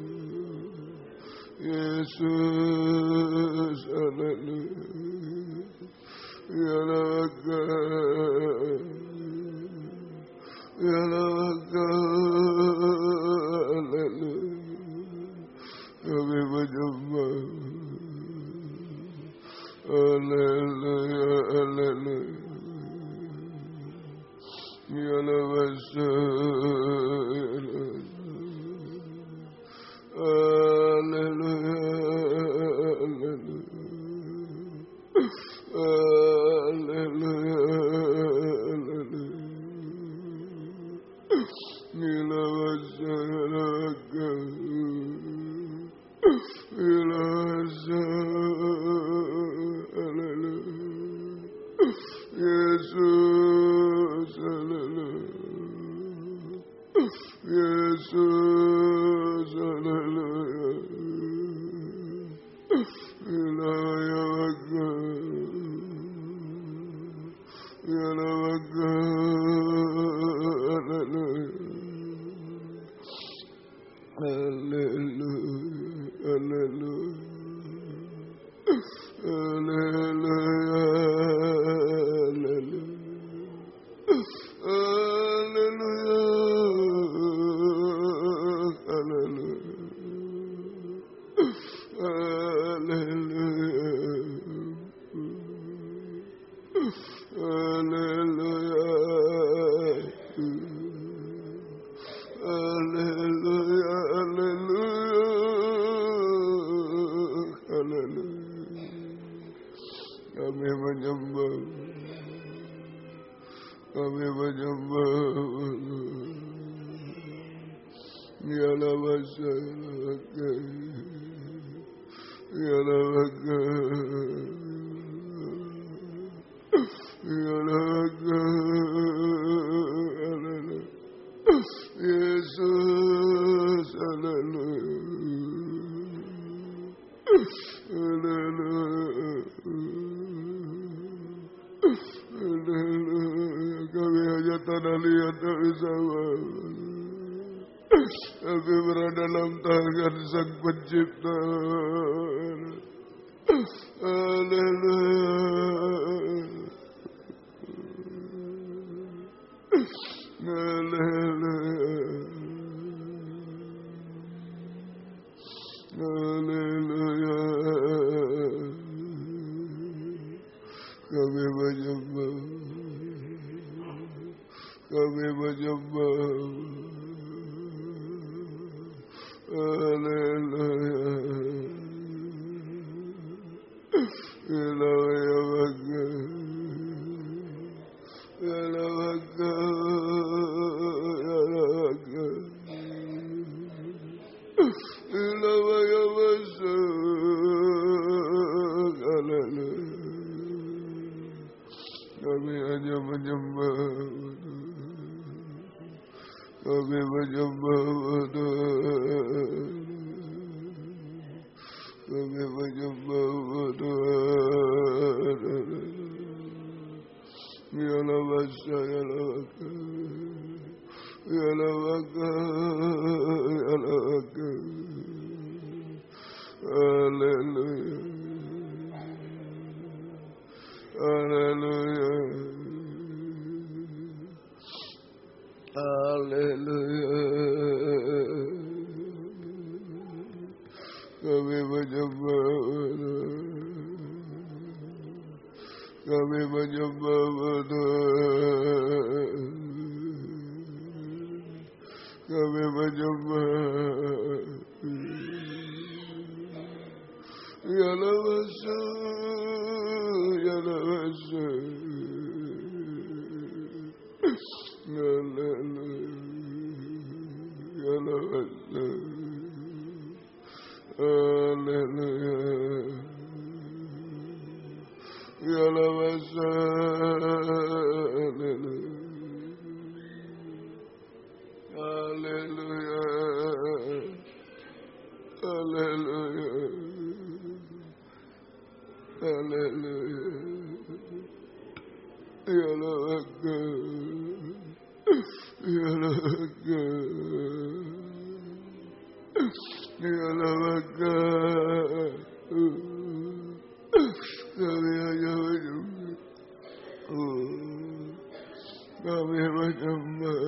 Yesus, haleluya. Ya Lawaka, Ya Lawaka, haleluya. Kami menyembah, haleluya, haleluya. Ya Lawasa, haleluya, haleluya, haleluya, haleluya. Ya Lawasa, Ya Lawasa, haleluya. Yesus, haleluya. Yesus, haleluya. Ilayaka, Ilayaka, haleluya. Haleluya, haleluya, kami menyembah, kami menyembah. Ya Lawasa, Ya Lawaka, Ya Lawaka, Yesus, haleluya, haleluya, haleluya. Kami hanya tanah liat tak bisa, tapi berada dalam tangan Sang Pencipta. Haleluya, haleluya, haleluya, Haleluya. Kami menyembah. Kami menyembah. Haleluya. Ilahnya bangga. Ilahnya bangga. Ilahnya masuk. Haleluya. Kami hanya menyembah. Kami menyembah Tuhan. Kami menyembah Tuhan. Ya Allah, ya Allah, ya Allah, ya Allah. Haleluya. Haleluya. Haleluya. Kami menyembah. Kami menyembah Tuhan. Kami menyembah. Ya Allah, ya Allah. Haleluya. Ya Allah. Haleluya. Ya Allah. Haleluya. Haleluya. Haleluya. Ya Allah. Ya Allah. Ya Allah. Kami hanya menyembah. Kami menyembah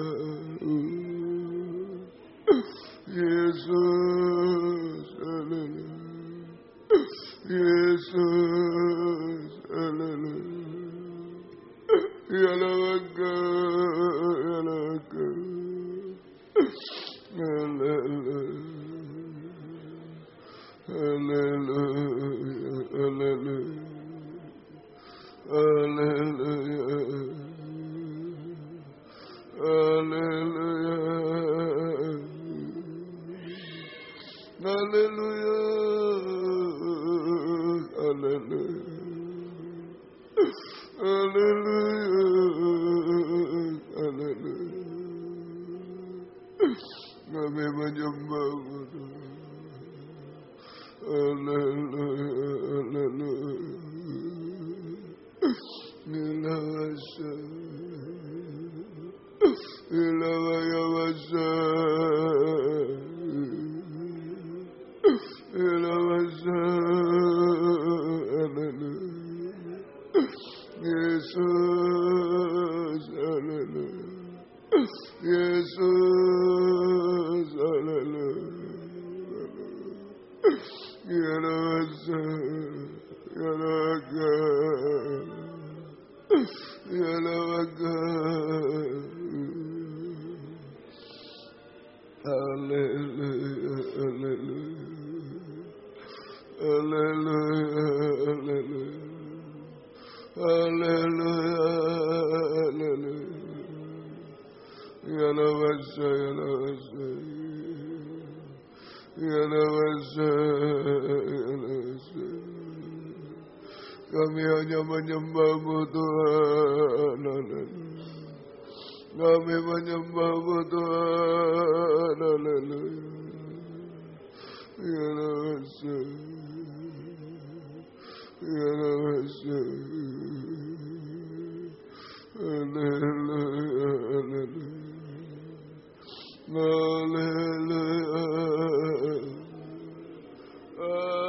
Yesus. Haleluya. Yesus. Haleluya. Ya Allah. Ya Allah. Haleluya. Haleluya. Haleluya. Haleluya. Haleluya. Haleluya. Haleluya. Haleluya. Haleluya. Kami menyembah. Haleluya. Haleluya. Ilawasa. Ilawaya wasa. Ilawasa. Haleluya. Yesus. Haleluya. Yesus. Haleluya. Ilawasa. Ilawasa. Ilawasa. Haleluya. Haleluya. Haleluya. Haleluya. Haleluya. Ya Lawasa, ya Lawasa. Ya Lawasa, ya Lawasa. Kami hanya menyembah-Mu Tuhan. Haleluya. Kami menyembah-Mu Tuhan. Haleluya. Ya Lawasa. Ya Lawasa. Haleluya. Haleluya.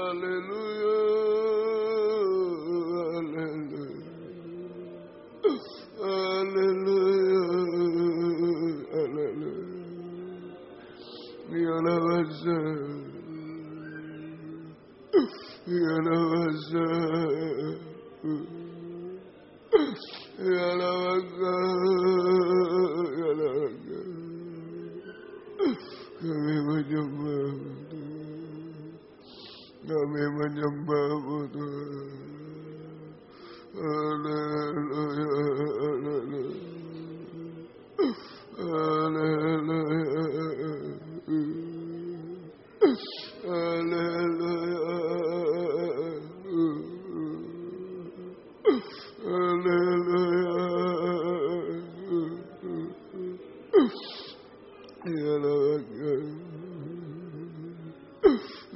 Haleluya. Haleluya. Haleluya. Haleluya. Ya Lawasa. Kami menyembah-Mu Tuhan.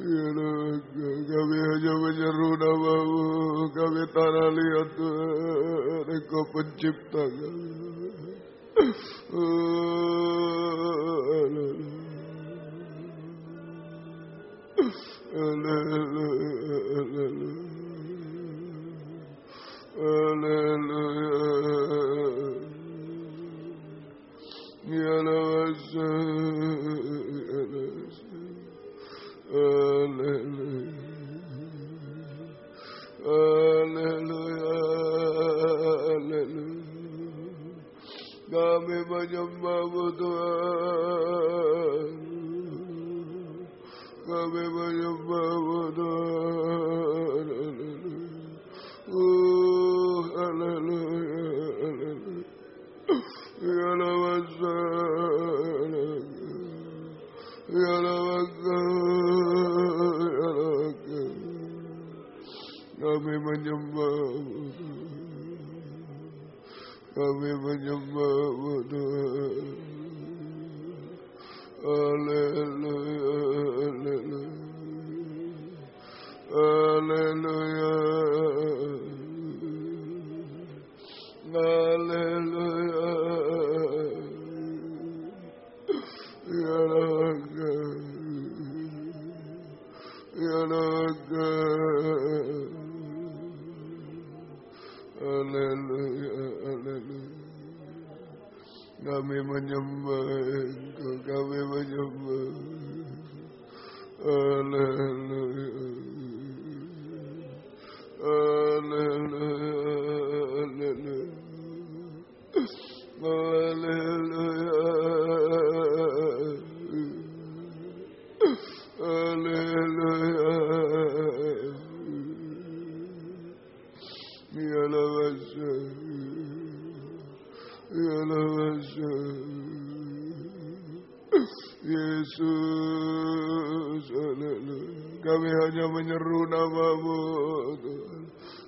Haleluya, kami hanya menyeru nama-Mu, kami tanah lihat Tuhan, Engkau pencipta kami. Kami menyembah-Mu Tuhan. Kami menyembah-Mu Tuhan. Haleluya, haleluya. Ya kami menyembah-Mu Tuhan. Kami menyembah-Mu Tuhan. Haleluya, haleluya. Haleluya. Haleluya. Ya Raga. Ya Raga. Haleluya, haleluya. Kami menyembah Engkau, kami menyembah. Haleluya. Haleluya, haleluya. Haleluya. Haleluya. Ya Lawasa. Ya Lawasa. Yesus, haleluya. Kami hanya menyeru nama-Mu Tuhan,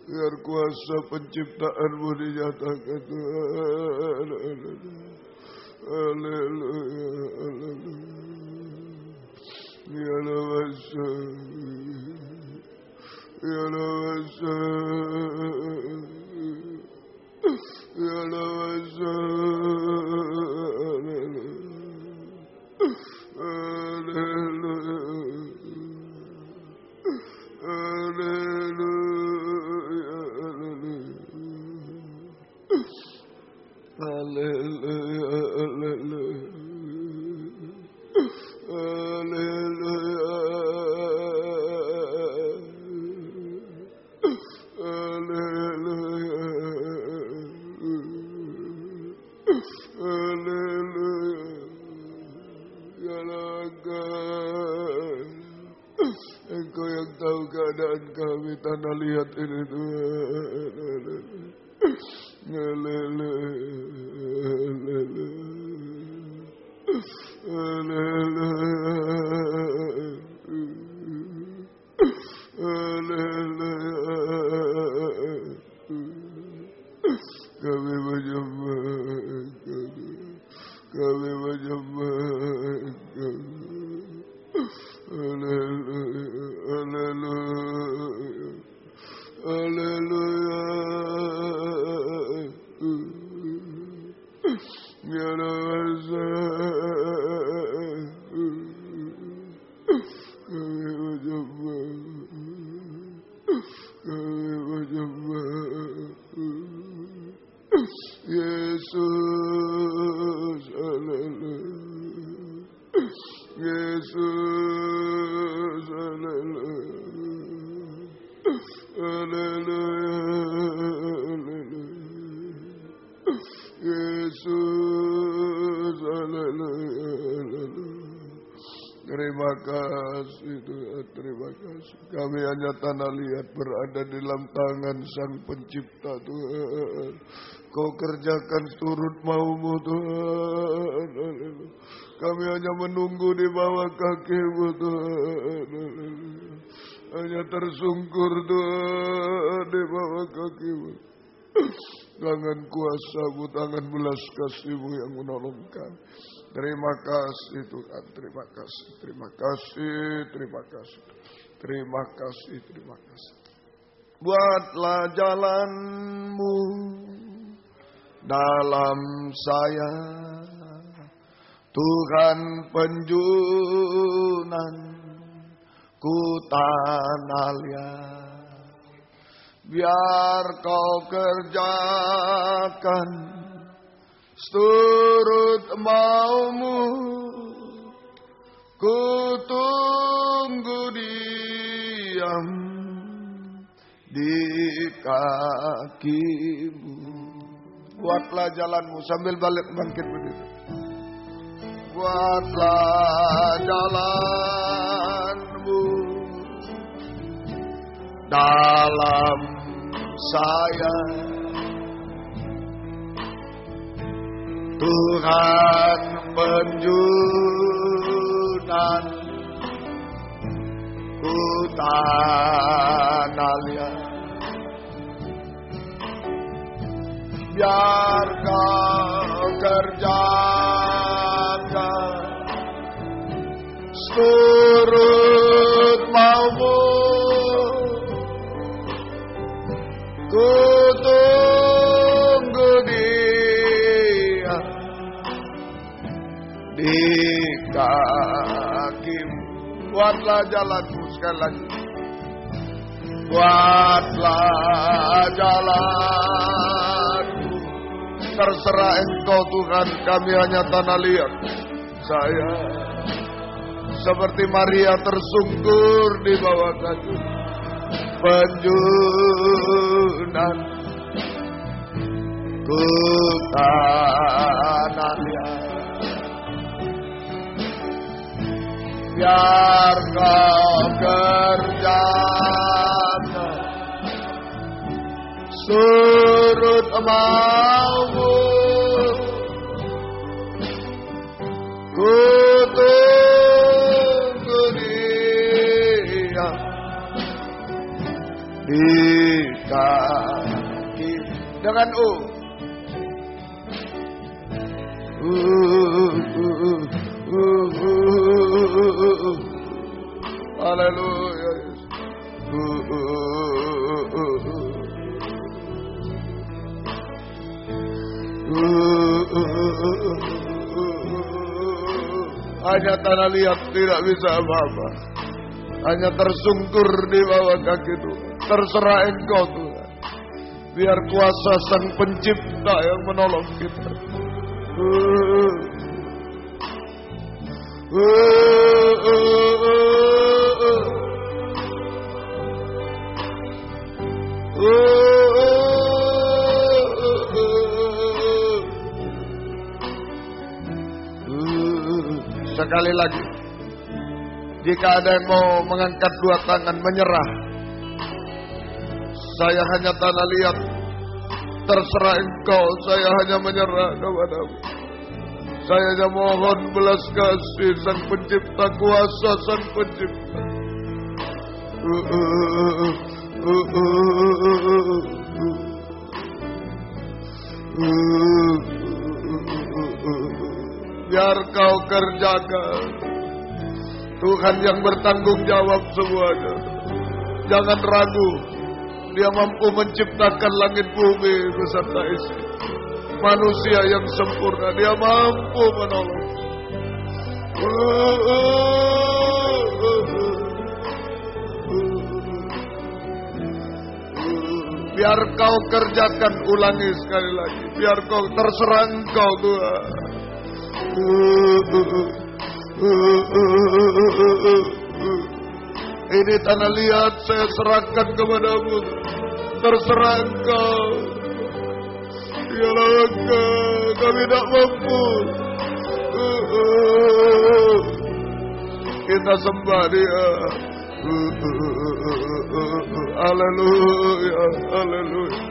biar kuasa penciptaan-Mu dinyatakan Tuhan. Haleluya, haleluya. Ya Lawasa. Ya Lawasa. Ya Lawasa. Engkau yang tahu keadaan kami, tanah liat ini Tuhan. Kami menyembah Engkau, kami menyembah Engkau. Haleluya, haleluya, haleluya. Ya Raza, kami menyembah, kami menyembah. Yesus, haleluya. Yesus, haleluya. kasih Tuhan, terima kasih. Kami hanya tanah liat berada di dalam tangan Sang Pencipta Tuhan. Kau kerjakan turut mau-Mu Tuhan. Kami hanya menunggu di bawah kaki-Mu Tuhan. Hanya tersungkur Tuhan di bawah kaki-Mu. Tangan kuasa-Mu, tangan belas kasih-Mu yang menolong kami. Terima kasih Tuhan, terima kasih, terima kasih, terima kasih, terima kasih, terima kasih. Buatlah jalan-Mu dalam saya, Tuhan penjunan ku tanah liat. Biar Kau kerjakan seturut mau-Mu, ku tunggu diam di kaki-Mu. Buatlah jalan-Mu sambil bangkit berdiri. Buatlah jalan-Mu dalam saya, Tuhan penjunan ku tanah liat. Biar Kau kerjakan seturut mau-Mu, ku tunggu Dia di kaki-Mu. Buatlah jalan-Mu sekali lagi. Buatlah jalan-Mu. Terserah Engkau Tuhan, kami hanya tanah liat. Saya seperti Maria tersungkur di bawah kaki penjunan ku tanah liat. Biar Kau kerjakan surut mau-Mu, ku tunggu Dia di kaki. Dengan Haleluya. Hanya tanah liat, tidak bisa apa-apa. Hanya tersungkur di bawah kaki Tuhan. Terserah Engkau Tuhan. Biar kuasa Sang Pencipta yang menolong kita. Sekali lagi, jika ada yang mau mengangkat dua tangan menyerah, saya hanya tanah liat, terserah Engkau, saya hanya menyerah kepada-Mu. Saya hanya mohon belas kasih Sang Pencipta, kuasa Sang Pencipta. Biar Kau kerjakan, Tuhan yang bertanggung jawab semuanya. Jangan ragu, Dia mampu menciptakan langit bumi beserta isi. Manusia yang sempurna, Dia mampu menolong. Biar Kau kerjakan, ulangi sekali lagi. Biar Kau, terserah Engkau Tuhan. Ini tanah liat, saya serahkan kepada-Mu. Terserah Engkau. Biarlah Engkau, kami tidak mampu. kita sembah Dia. Haleluya, haleluya.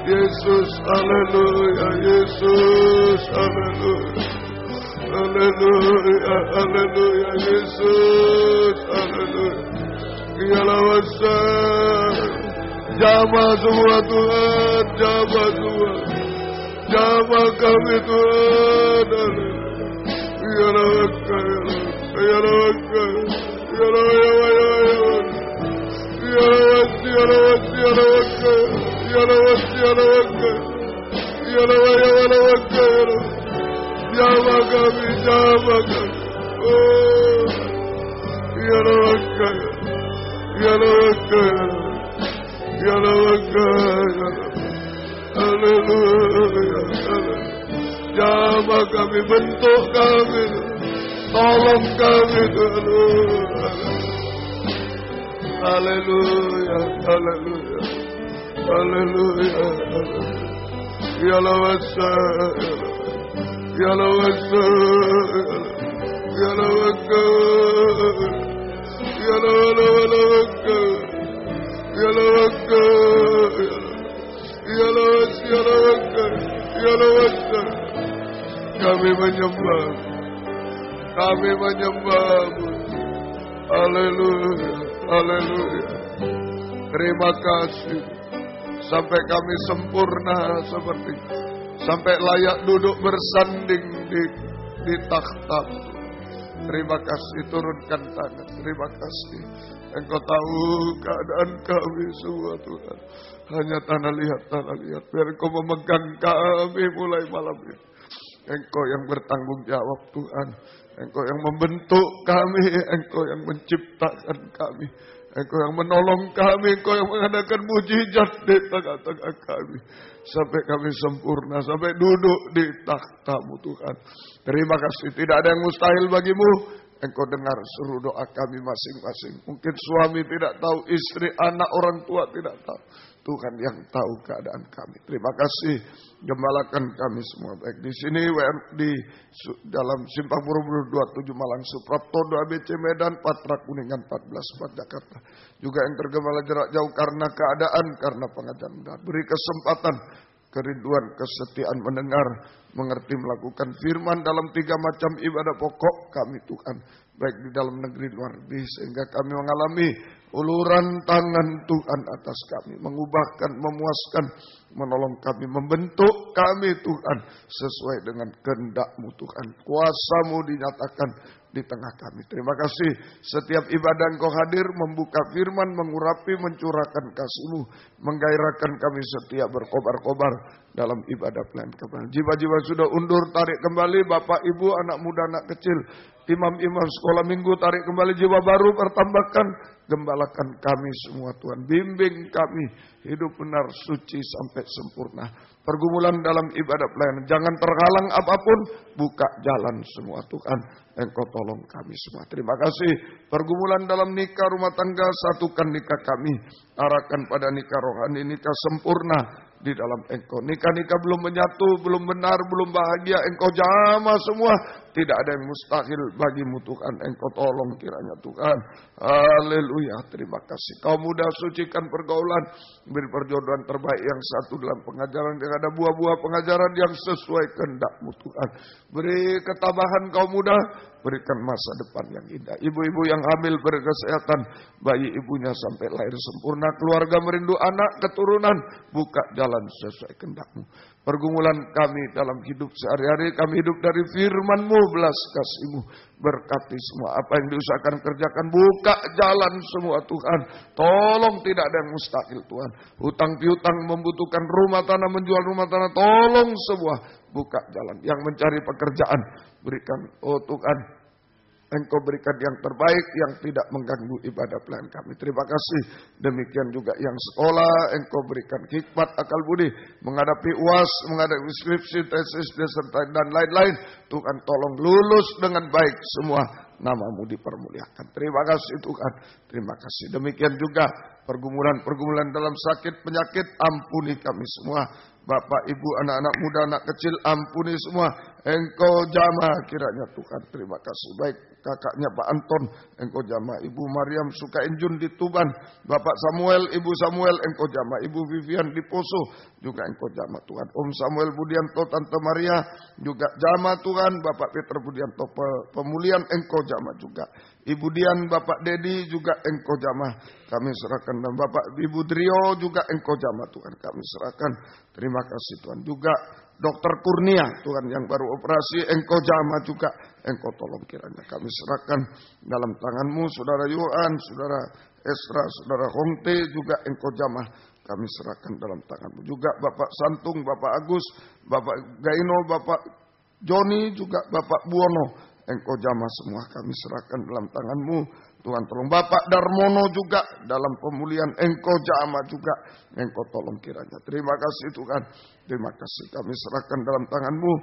Yesus, haleluya, Yesus, haleluya. Haleluya, haleluya, Yesus, haleluya. Dialah besar. Jamah semua Tuhan, jamah semua. Jamah kami Tuhan, haleluya. Dialah besar, dialah besar, dialah besar. Jama kami, jama kami. Oh, ya Rabbal, ya Rabbal, ya Rabbal. Haleluya, jama kami, bentuk kami, tolong kami Tuhan. Haleluya, haleluya, haleluya, ya Rabbal. Ya Allah, ya Allah, ya Allah, ya Allah, ya Allah, kami menyembah, kami menyembah-Mu. Haleluya, haleluya. Terima kasih sampai kami sempurna seperti sampai layak duduk bersanding di takhta. Terima kasih, turunkan tangan. Terima kasih. Engkau tahu keadaan kami semua Tuhan. Hanya tanah liat. Biar Engkau memegang kami mulai malam ini. Engkau yang bertanggung jawab Tuhan. Engkau yang membentuk kami. Engkau yang menciptakan kami. Engkau yang menolong kami. Engkau yang mengadakan mujizat di tengah-tengah kami. Sampai kami sempurna, sampai duduk di takhta-Mu Tuhan. Terima kasih, tidak ada yang mustahil bagi-Mu. Engkau dengar seluruh doa kami masing-masing. Mungkin suami tidak tahu, istri, anak, orang tua tidak tahu. Tuhan yang tahu keadaan kami. Terima kasih, gembalakan kami semua. Baik di sini, di dalam Simpang Borobudur 27 Malang, Suprapto 2 ABC Medan, Patra Kuningan 14 Jakarta. Juga yang tergembala jarak jauh karena keadaan, karena pengajaran. Beri kesempatan, kerinduan, kesetiaan mendengar, mengerti, melakukan firman dalam 3 macam ibadah pokok kami Tuhan. Baik di dalam negeri luar negeri, sehingga kami mengalami uluran tangan Tuhan atas kami, mengubahkan, memuaskan, menolong kami, membentuk kami Tuhan, sesuai dengan kehendak-Mu Tuhan. Kuasa-Mu dinyatakan di tengah kami. Terima kasih, setiap ibadah Engkau hadir, membuka firman, mengurapi, mencurahkan kasih-Mu, menggairahkan kami setia berkobar-kobar dalam ibadah pelayanan kebenaran. Jiwa-jiwa sudah undur, tarik kembali, Bapak, Ibu, anak muda, anak kecil, imam-imam sekolah minggu, tarik kembali jiwa baru, pertambahkan, gembalakan kami semua Tuhan. Bimbing kami hidup benar, suci sampai sempurna. Pergumulan dalam ibadah pelayanan, jangan terhalang apapun, buka jalan semua Tuhan. Engkau tolong kami semua. Terima kasih. Pergumulan dalam nikah, rumah tangga, satukan nikah kami. Arahkan pada nikah rohani, nikah sempurna di dalam Engkau. Nikah-nikah belum menyatu, belum benar, belum bahagia. Engkau jamah semua. Tidak ada yang mustahil bagi-Mu Tuhan. Engkau tolong kiranya Tuhan. Haleluya. Terima kasih. Kau muda, sucikan pergaulan. Beri perjodohan terbaik yang satu dalam pengajaran. Yang ada buah-buah pengajaran yang sesuai kehendak-Mu Tuhan. Beri ketabahan kau muda. Berikan masa depan yang indah. Ibu-ibu yang hamil berkesehatan. Bayi ibunya sampai lahir sempurna. Keluarga merindu anak, keturunan. Buka jalan sesuai kehendak-Mu. Pergumulan kami dalam hidup sehari-hari. Kami hidup dari firman-Mu, belas kasih-Mu. Berkati semua apa yang diusahakan kerjakan. Buka jalan semua Tuhan. Tolong, tidak ada yang mustahil Tuhan. Hutang piutang, membutuhkan rumah tanah, menjual rumah tanah. Tolong semua. Buka jalan. Yang mencari pekerjaan, berikan, oh Tuhan, Engkau berikan yang terbaik, yang tidak mengganggu ibadah pelayanan kami. Terima kasih. Demikian juga yang sekolah, Engkau berikan hikmat, akal budi, menghadapi UAS, menghadapi skripsi, tesis, disertai, dan lain-lain. Tuhan tolong lulus dengan baik semua. Nama-Mu dipermuliakan. Terima kasih Tuhan. Terima kasih. Demikian juga pergumulan-pergumulan dalam sakit, penyakit, ampuni kami semua. Bapak, Ibu, anak-anak muda, anak kecil, ampuni semua. Engkau jamah kiranya Tuhan. Terima kasih. Baik kakaknya Pak Anton, Engkau jamah. Ibu Mariam Sukainjun di Tuban, Bapak Samuel, Ibu Samuel, Engkau jamah. Ibu Vivian di Poso, juga Engkau jamah Tuhan. Om Samuel Budianto, Tante Maria, juga jamah Tuhan. Bapak Peter Budianto, Pemulihan, Engkau jamah juga. Ibu Dian, Bapak Dedi, juga Engkau jamah. Kami serahkan. Dan Bapak Ibu Drio, juga Engkau jamah Tuhan. Kami serahkan. Terima kasih Tuhan. Juga Dokter Kurnia, Tuhan yang baru operasi, Engkau jamah juga. Engkau tolong kiranya. Kami serahkan dalam tangan-Mu, Saudara Yohan, Saudara Esra, Saudara Hongte, juga Engkau jamah. Kami serahkan dalam tangan-Mu. Juga Bapak Santung, Bapak Agus, Bapak Gaino, Bapak Joni, juga Bapak Buono. Engkau jamah semua. Kami serahkan dalam tangan-Mu. Tuhan tolong Bapak Darmono juga dalam pemulihan. Engkau jamah juga. Engkau tolong kiranya. Terima kasih Tuhan. Terima kasih. Kami serahkan dalam tangan-Mu.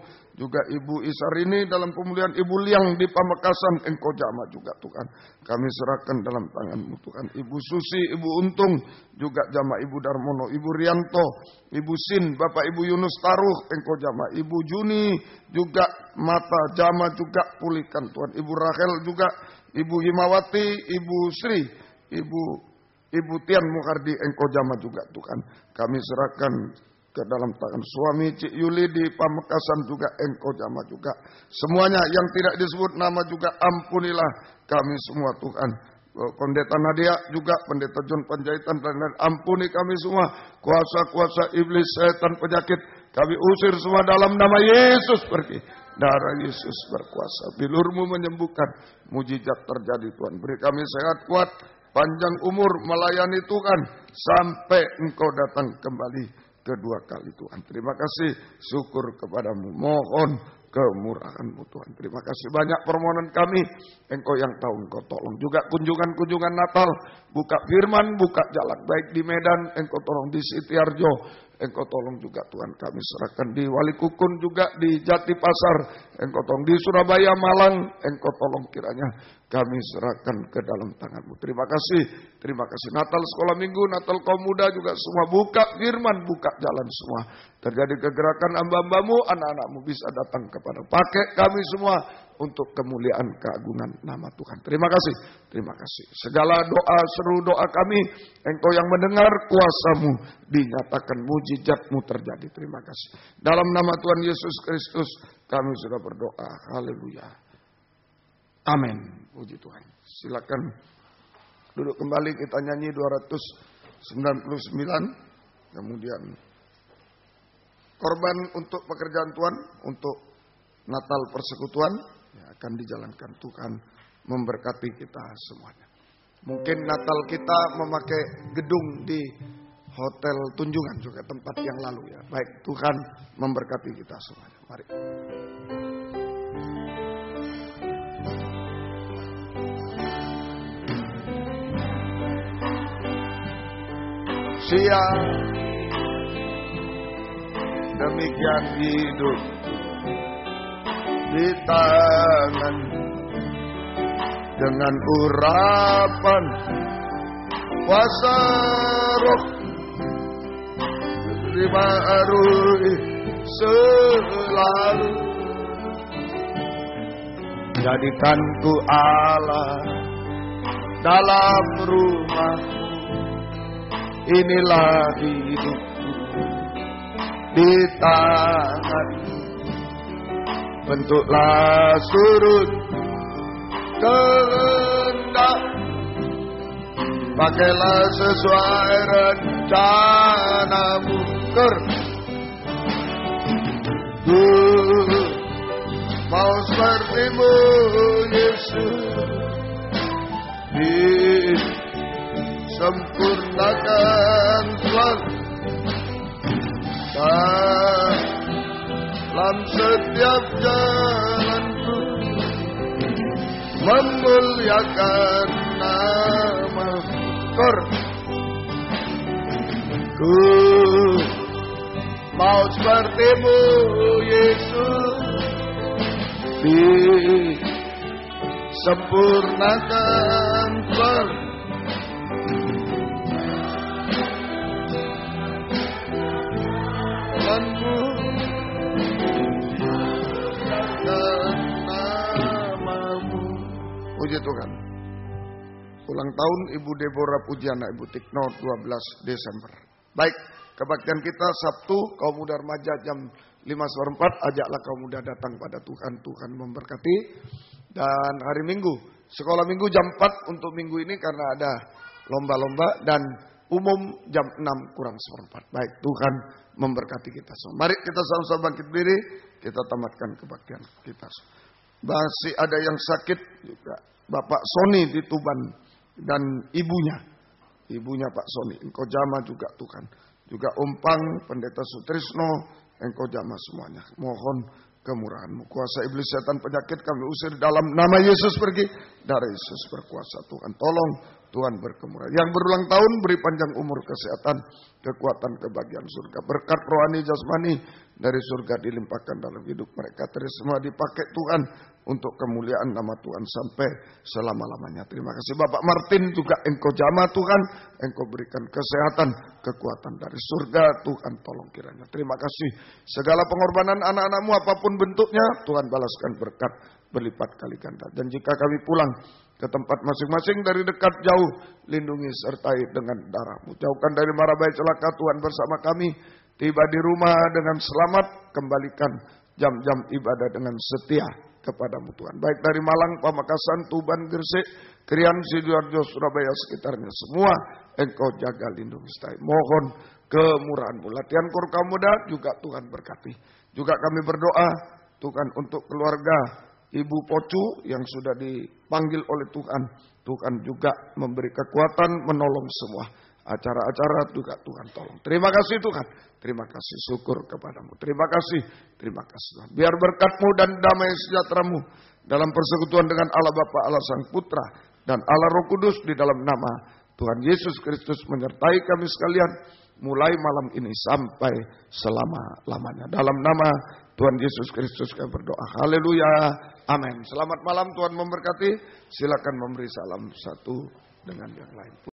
Juga Ibu Isarini dalam pemulihan. Ibu Liang di Pamekasan. Engkau jamah juga Tuhan. Kami serahkan dalam tangan-Mu Tuhan. Ibu Susi, Ibu Untung juga jamah. Ibu Darmono, Ibu Rianto, Ibu Sin, Bapak Ibu Yunus Taruh. Engkau jamah. Ibu Juni juga mata jamah juga pulihkan Tuhan. Ibu Rahel juga. Ibu Himawati, Ibu Sri, Ibu Tian Mukardi, Engkau jamah juga Tuhan. Kami serahkan ke dalam tangan suami Cik Yuli di Pamekasan juga. Engkau jamah juga. Semuanya yang tidak disebut nama juga ampunilah kami semua Tuhan. Pendeta Nadia juga, Pendeta John Panjaitan dan lain-lain. Ampuni kami semua. Kuasa-kuasa iblis, setan, penyakit. Kami usir semua dalam nama Yesus pergi. Darah Yesus berkuasa. Bilur-Mu menyembuhkan. Mujizat terjadi Tuhan. Beri kami sehat kuat. Panjang umur melayani Tuhan. Sampai Engkau datang kembali kedua kali Tuhan. Terima kasih. Syukur kepadamu. Mohon kemurahan-Mu Tuhan. Terima kasih banyak permohonan kami. Engkau yang tahu, Engkau tolong. Juga kunjungan-kunjungan Natal. Buka firman, buka jalan. Baik di Medan, Engkau tolong di Sitiarjo. Engkau tolong juga Tuhan. Kami serahkan di Walikukun juga, di Jati Pasar. Engkau tolong di Surabaya, Malang. Engkau tolong kiranya. Kami serahkan ke dalam tangan-Mu. Terima kasih. Terima kasih. Natal sekolah minggu, Natal kaum muda juga semua. Buka firman, buka jalan semua. Terjadi kegerakan hamba-Hamba-Mu, anak-anak-Mu bisa datang kepada. Pakai kami semua untuk kemuliaan keagungan nama Tuhan. Terima kasih. Terima kasih. Segala doa, seru doa kami, Engkau yang mendengar, kuasa-Mu dinyatakan, mujizat-Mu terjadi. Terima kasih. Dalam nama Tuhan Yesus Kristus kami sudah berdoa. Haleluya. Amin. Puji Tuhan. Silakan duduk kembali, kita nyanyi 299. Kemudian korban untuk pekerjaan Tuhan, untuk Natal persekutuan akan dijalankan. Tuhan memberkati kita semuanya. Mungkin Natal kita memakai gedung di Hotel Tunjungan juga, tempat yang lalu ya. Baik, Tuhan memberkati kita semuanya. Mari. Siang demikian hidup di tangan, dengan urapan kuasa roh, terima arui selalu. Jadikanku Allah dalam rumah, inilah hidupku di tangan-Mu. Bentuklah surut kehendak, pakailah sesuai rencana-Mu. Ku mau seperti-Mu Yesus, disempurnakan selalu dalam setiap jalanku, memuliakan nama-Mu. Ku mau seperti-Mu Yesus, disempurnakan selalu ulang tahun Ibu Deborah Pujiana, Ibu Tikno 12 Desember. Baik, kebaktian kita Sabtu, kaum muda remaja jam 5:04, ajaklah kaum muda datang pada Tuhan, Tuhan memberkati. Dan hari Minggu, sekolah Minggu jam 4 untuk minggu ini karena ada lomba-lomba, dan umum jam 6:04. Baik, Tuhan memberkati kita semua. Mari kita sama-sama bangkit berdiri, kita tamatkan kebaktian kita. Masih ada yang sakit juga, Bapak Sony di Tuban dan ibunya Pak Sony, engkau jamah juga Tuhan. Juga Umpang, Pendeta Sutrisno, engkau jamah semuanya. Mohon kemurahan-Mu. Kuasa iblis setan penyakit kami usir dalam nama Yesus, pergi dari Yesus berkuasa. Tuhan tolong, Tuhan berkemurahan. Yang berulang tahun beri panjang umur, kesehatan, kekuatan, kebahagiaan surga. Berkat rohani jasmani dari surga dilimpahkan dalam hidup mereka. Terus semua dipakai Tuhan untuk kemuliaan nama Tuhan sampai selama-lamanya. Terima kasih Bapak Martin juga, engkau jamah Tuhan, engkau berikan kesehatan, kekuatan dari surga. Tuhan tolong kiranya. Terima kasih segala pengorbanan anak-anak-Mu apapun bentuknya, Tuhan balaskan berkat berlipat kali ganda. Dan jika kami pulang ke tempat masing-masing dari dekat jauh, lindungi sertai dengan darah-Mu. Jauhkan dari mara bahaya celaka, Tuhan bersama kami. Tiba di rumah dengan selamat, kembalikan jam-jam ibadah dengan setia kepada-Mu Tuhan. Baik dari Malang, Pamekasan, Tuban, Gresik, Krian, Sidoarjo, Surabaya, sekitarnya semua, engkau jaga, lindungi, sertai. Mohon kemurahan-Mu. Latihan Korka Muda juga Tuhan berkati. Juga kami berdoa Tuhan untuk keluarga Ibu Pocu yang sudah dipanggil oleh Tuhan. Tuhan juga memberi kekuatan, menolong semua acara-acara juga Tuhan tolong. Terima kasih Tuhan. Terima kasih, syukur kepadamu. Terima kasih Tuhan. Biar berkat-Mu dan damai sejahtera-Mu dalam persekutuan dengan Allah Bapa, Allah Sang Putra, dan Allah Roh Kudus di dalam nama Tuhan Yesus Kristus menyertai kami sekalian. Mulai malam ini sampai selama-lamanya. Dalam nama Tuhan Yesus Kristus kami berdoa. Haleluya. Amin. Selamat malam, Tuhan memberkati. Silakan memberi salam satu dengan yang lain.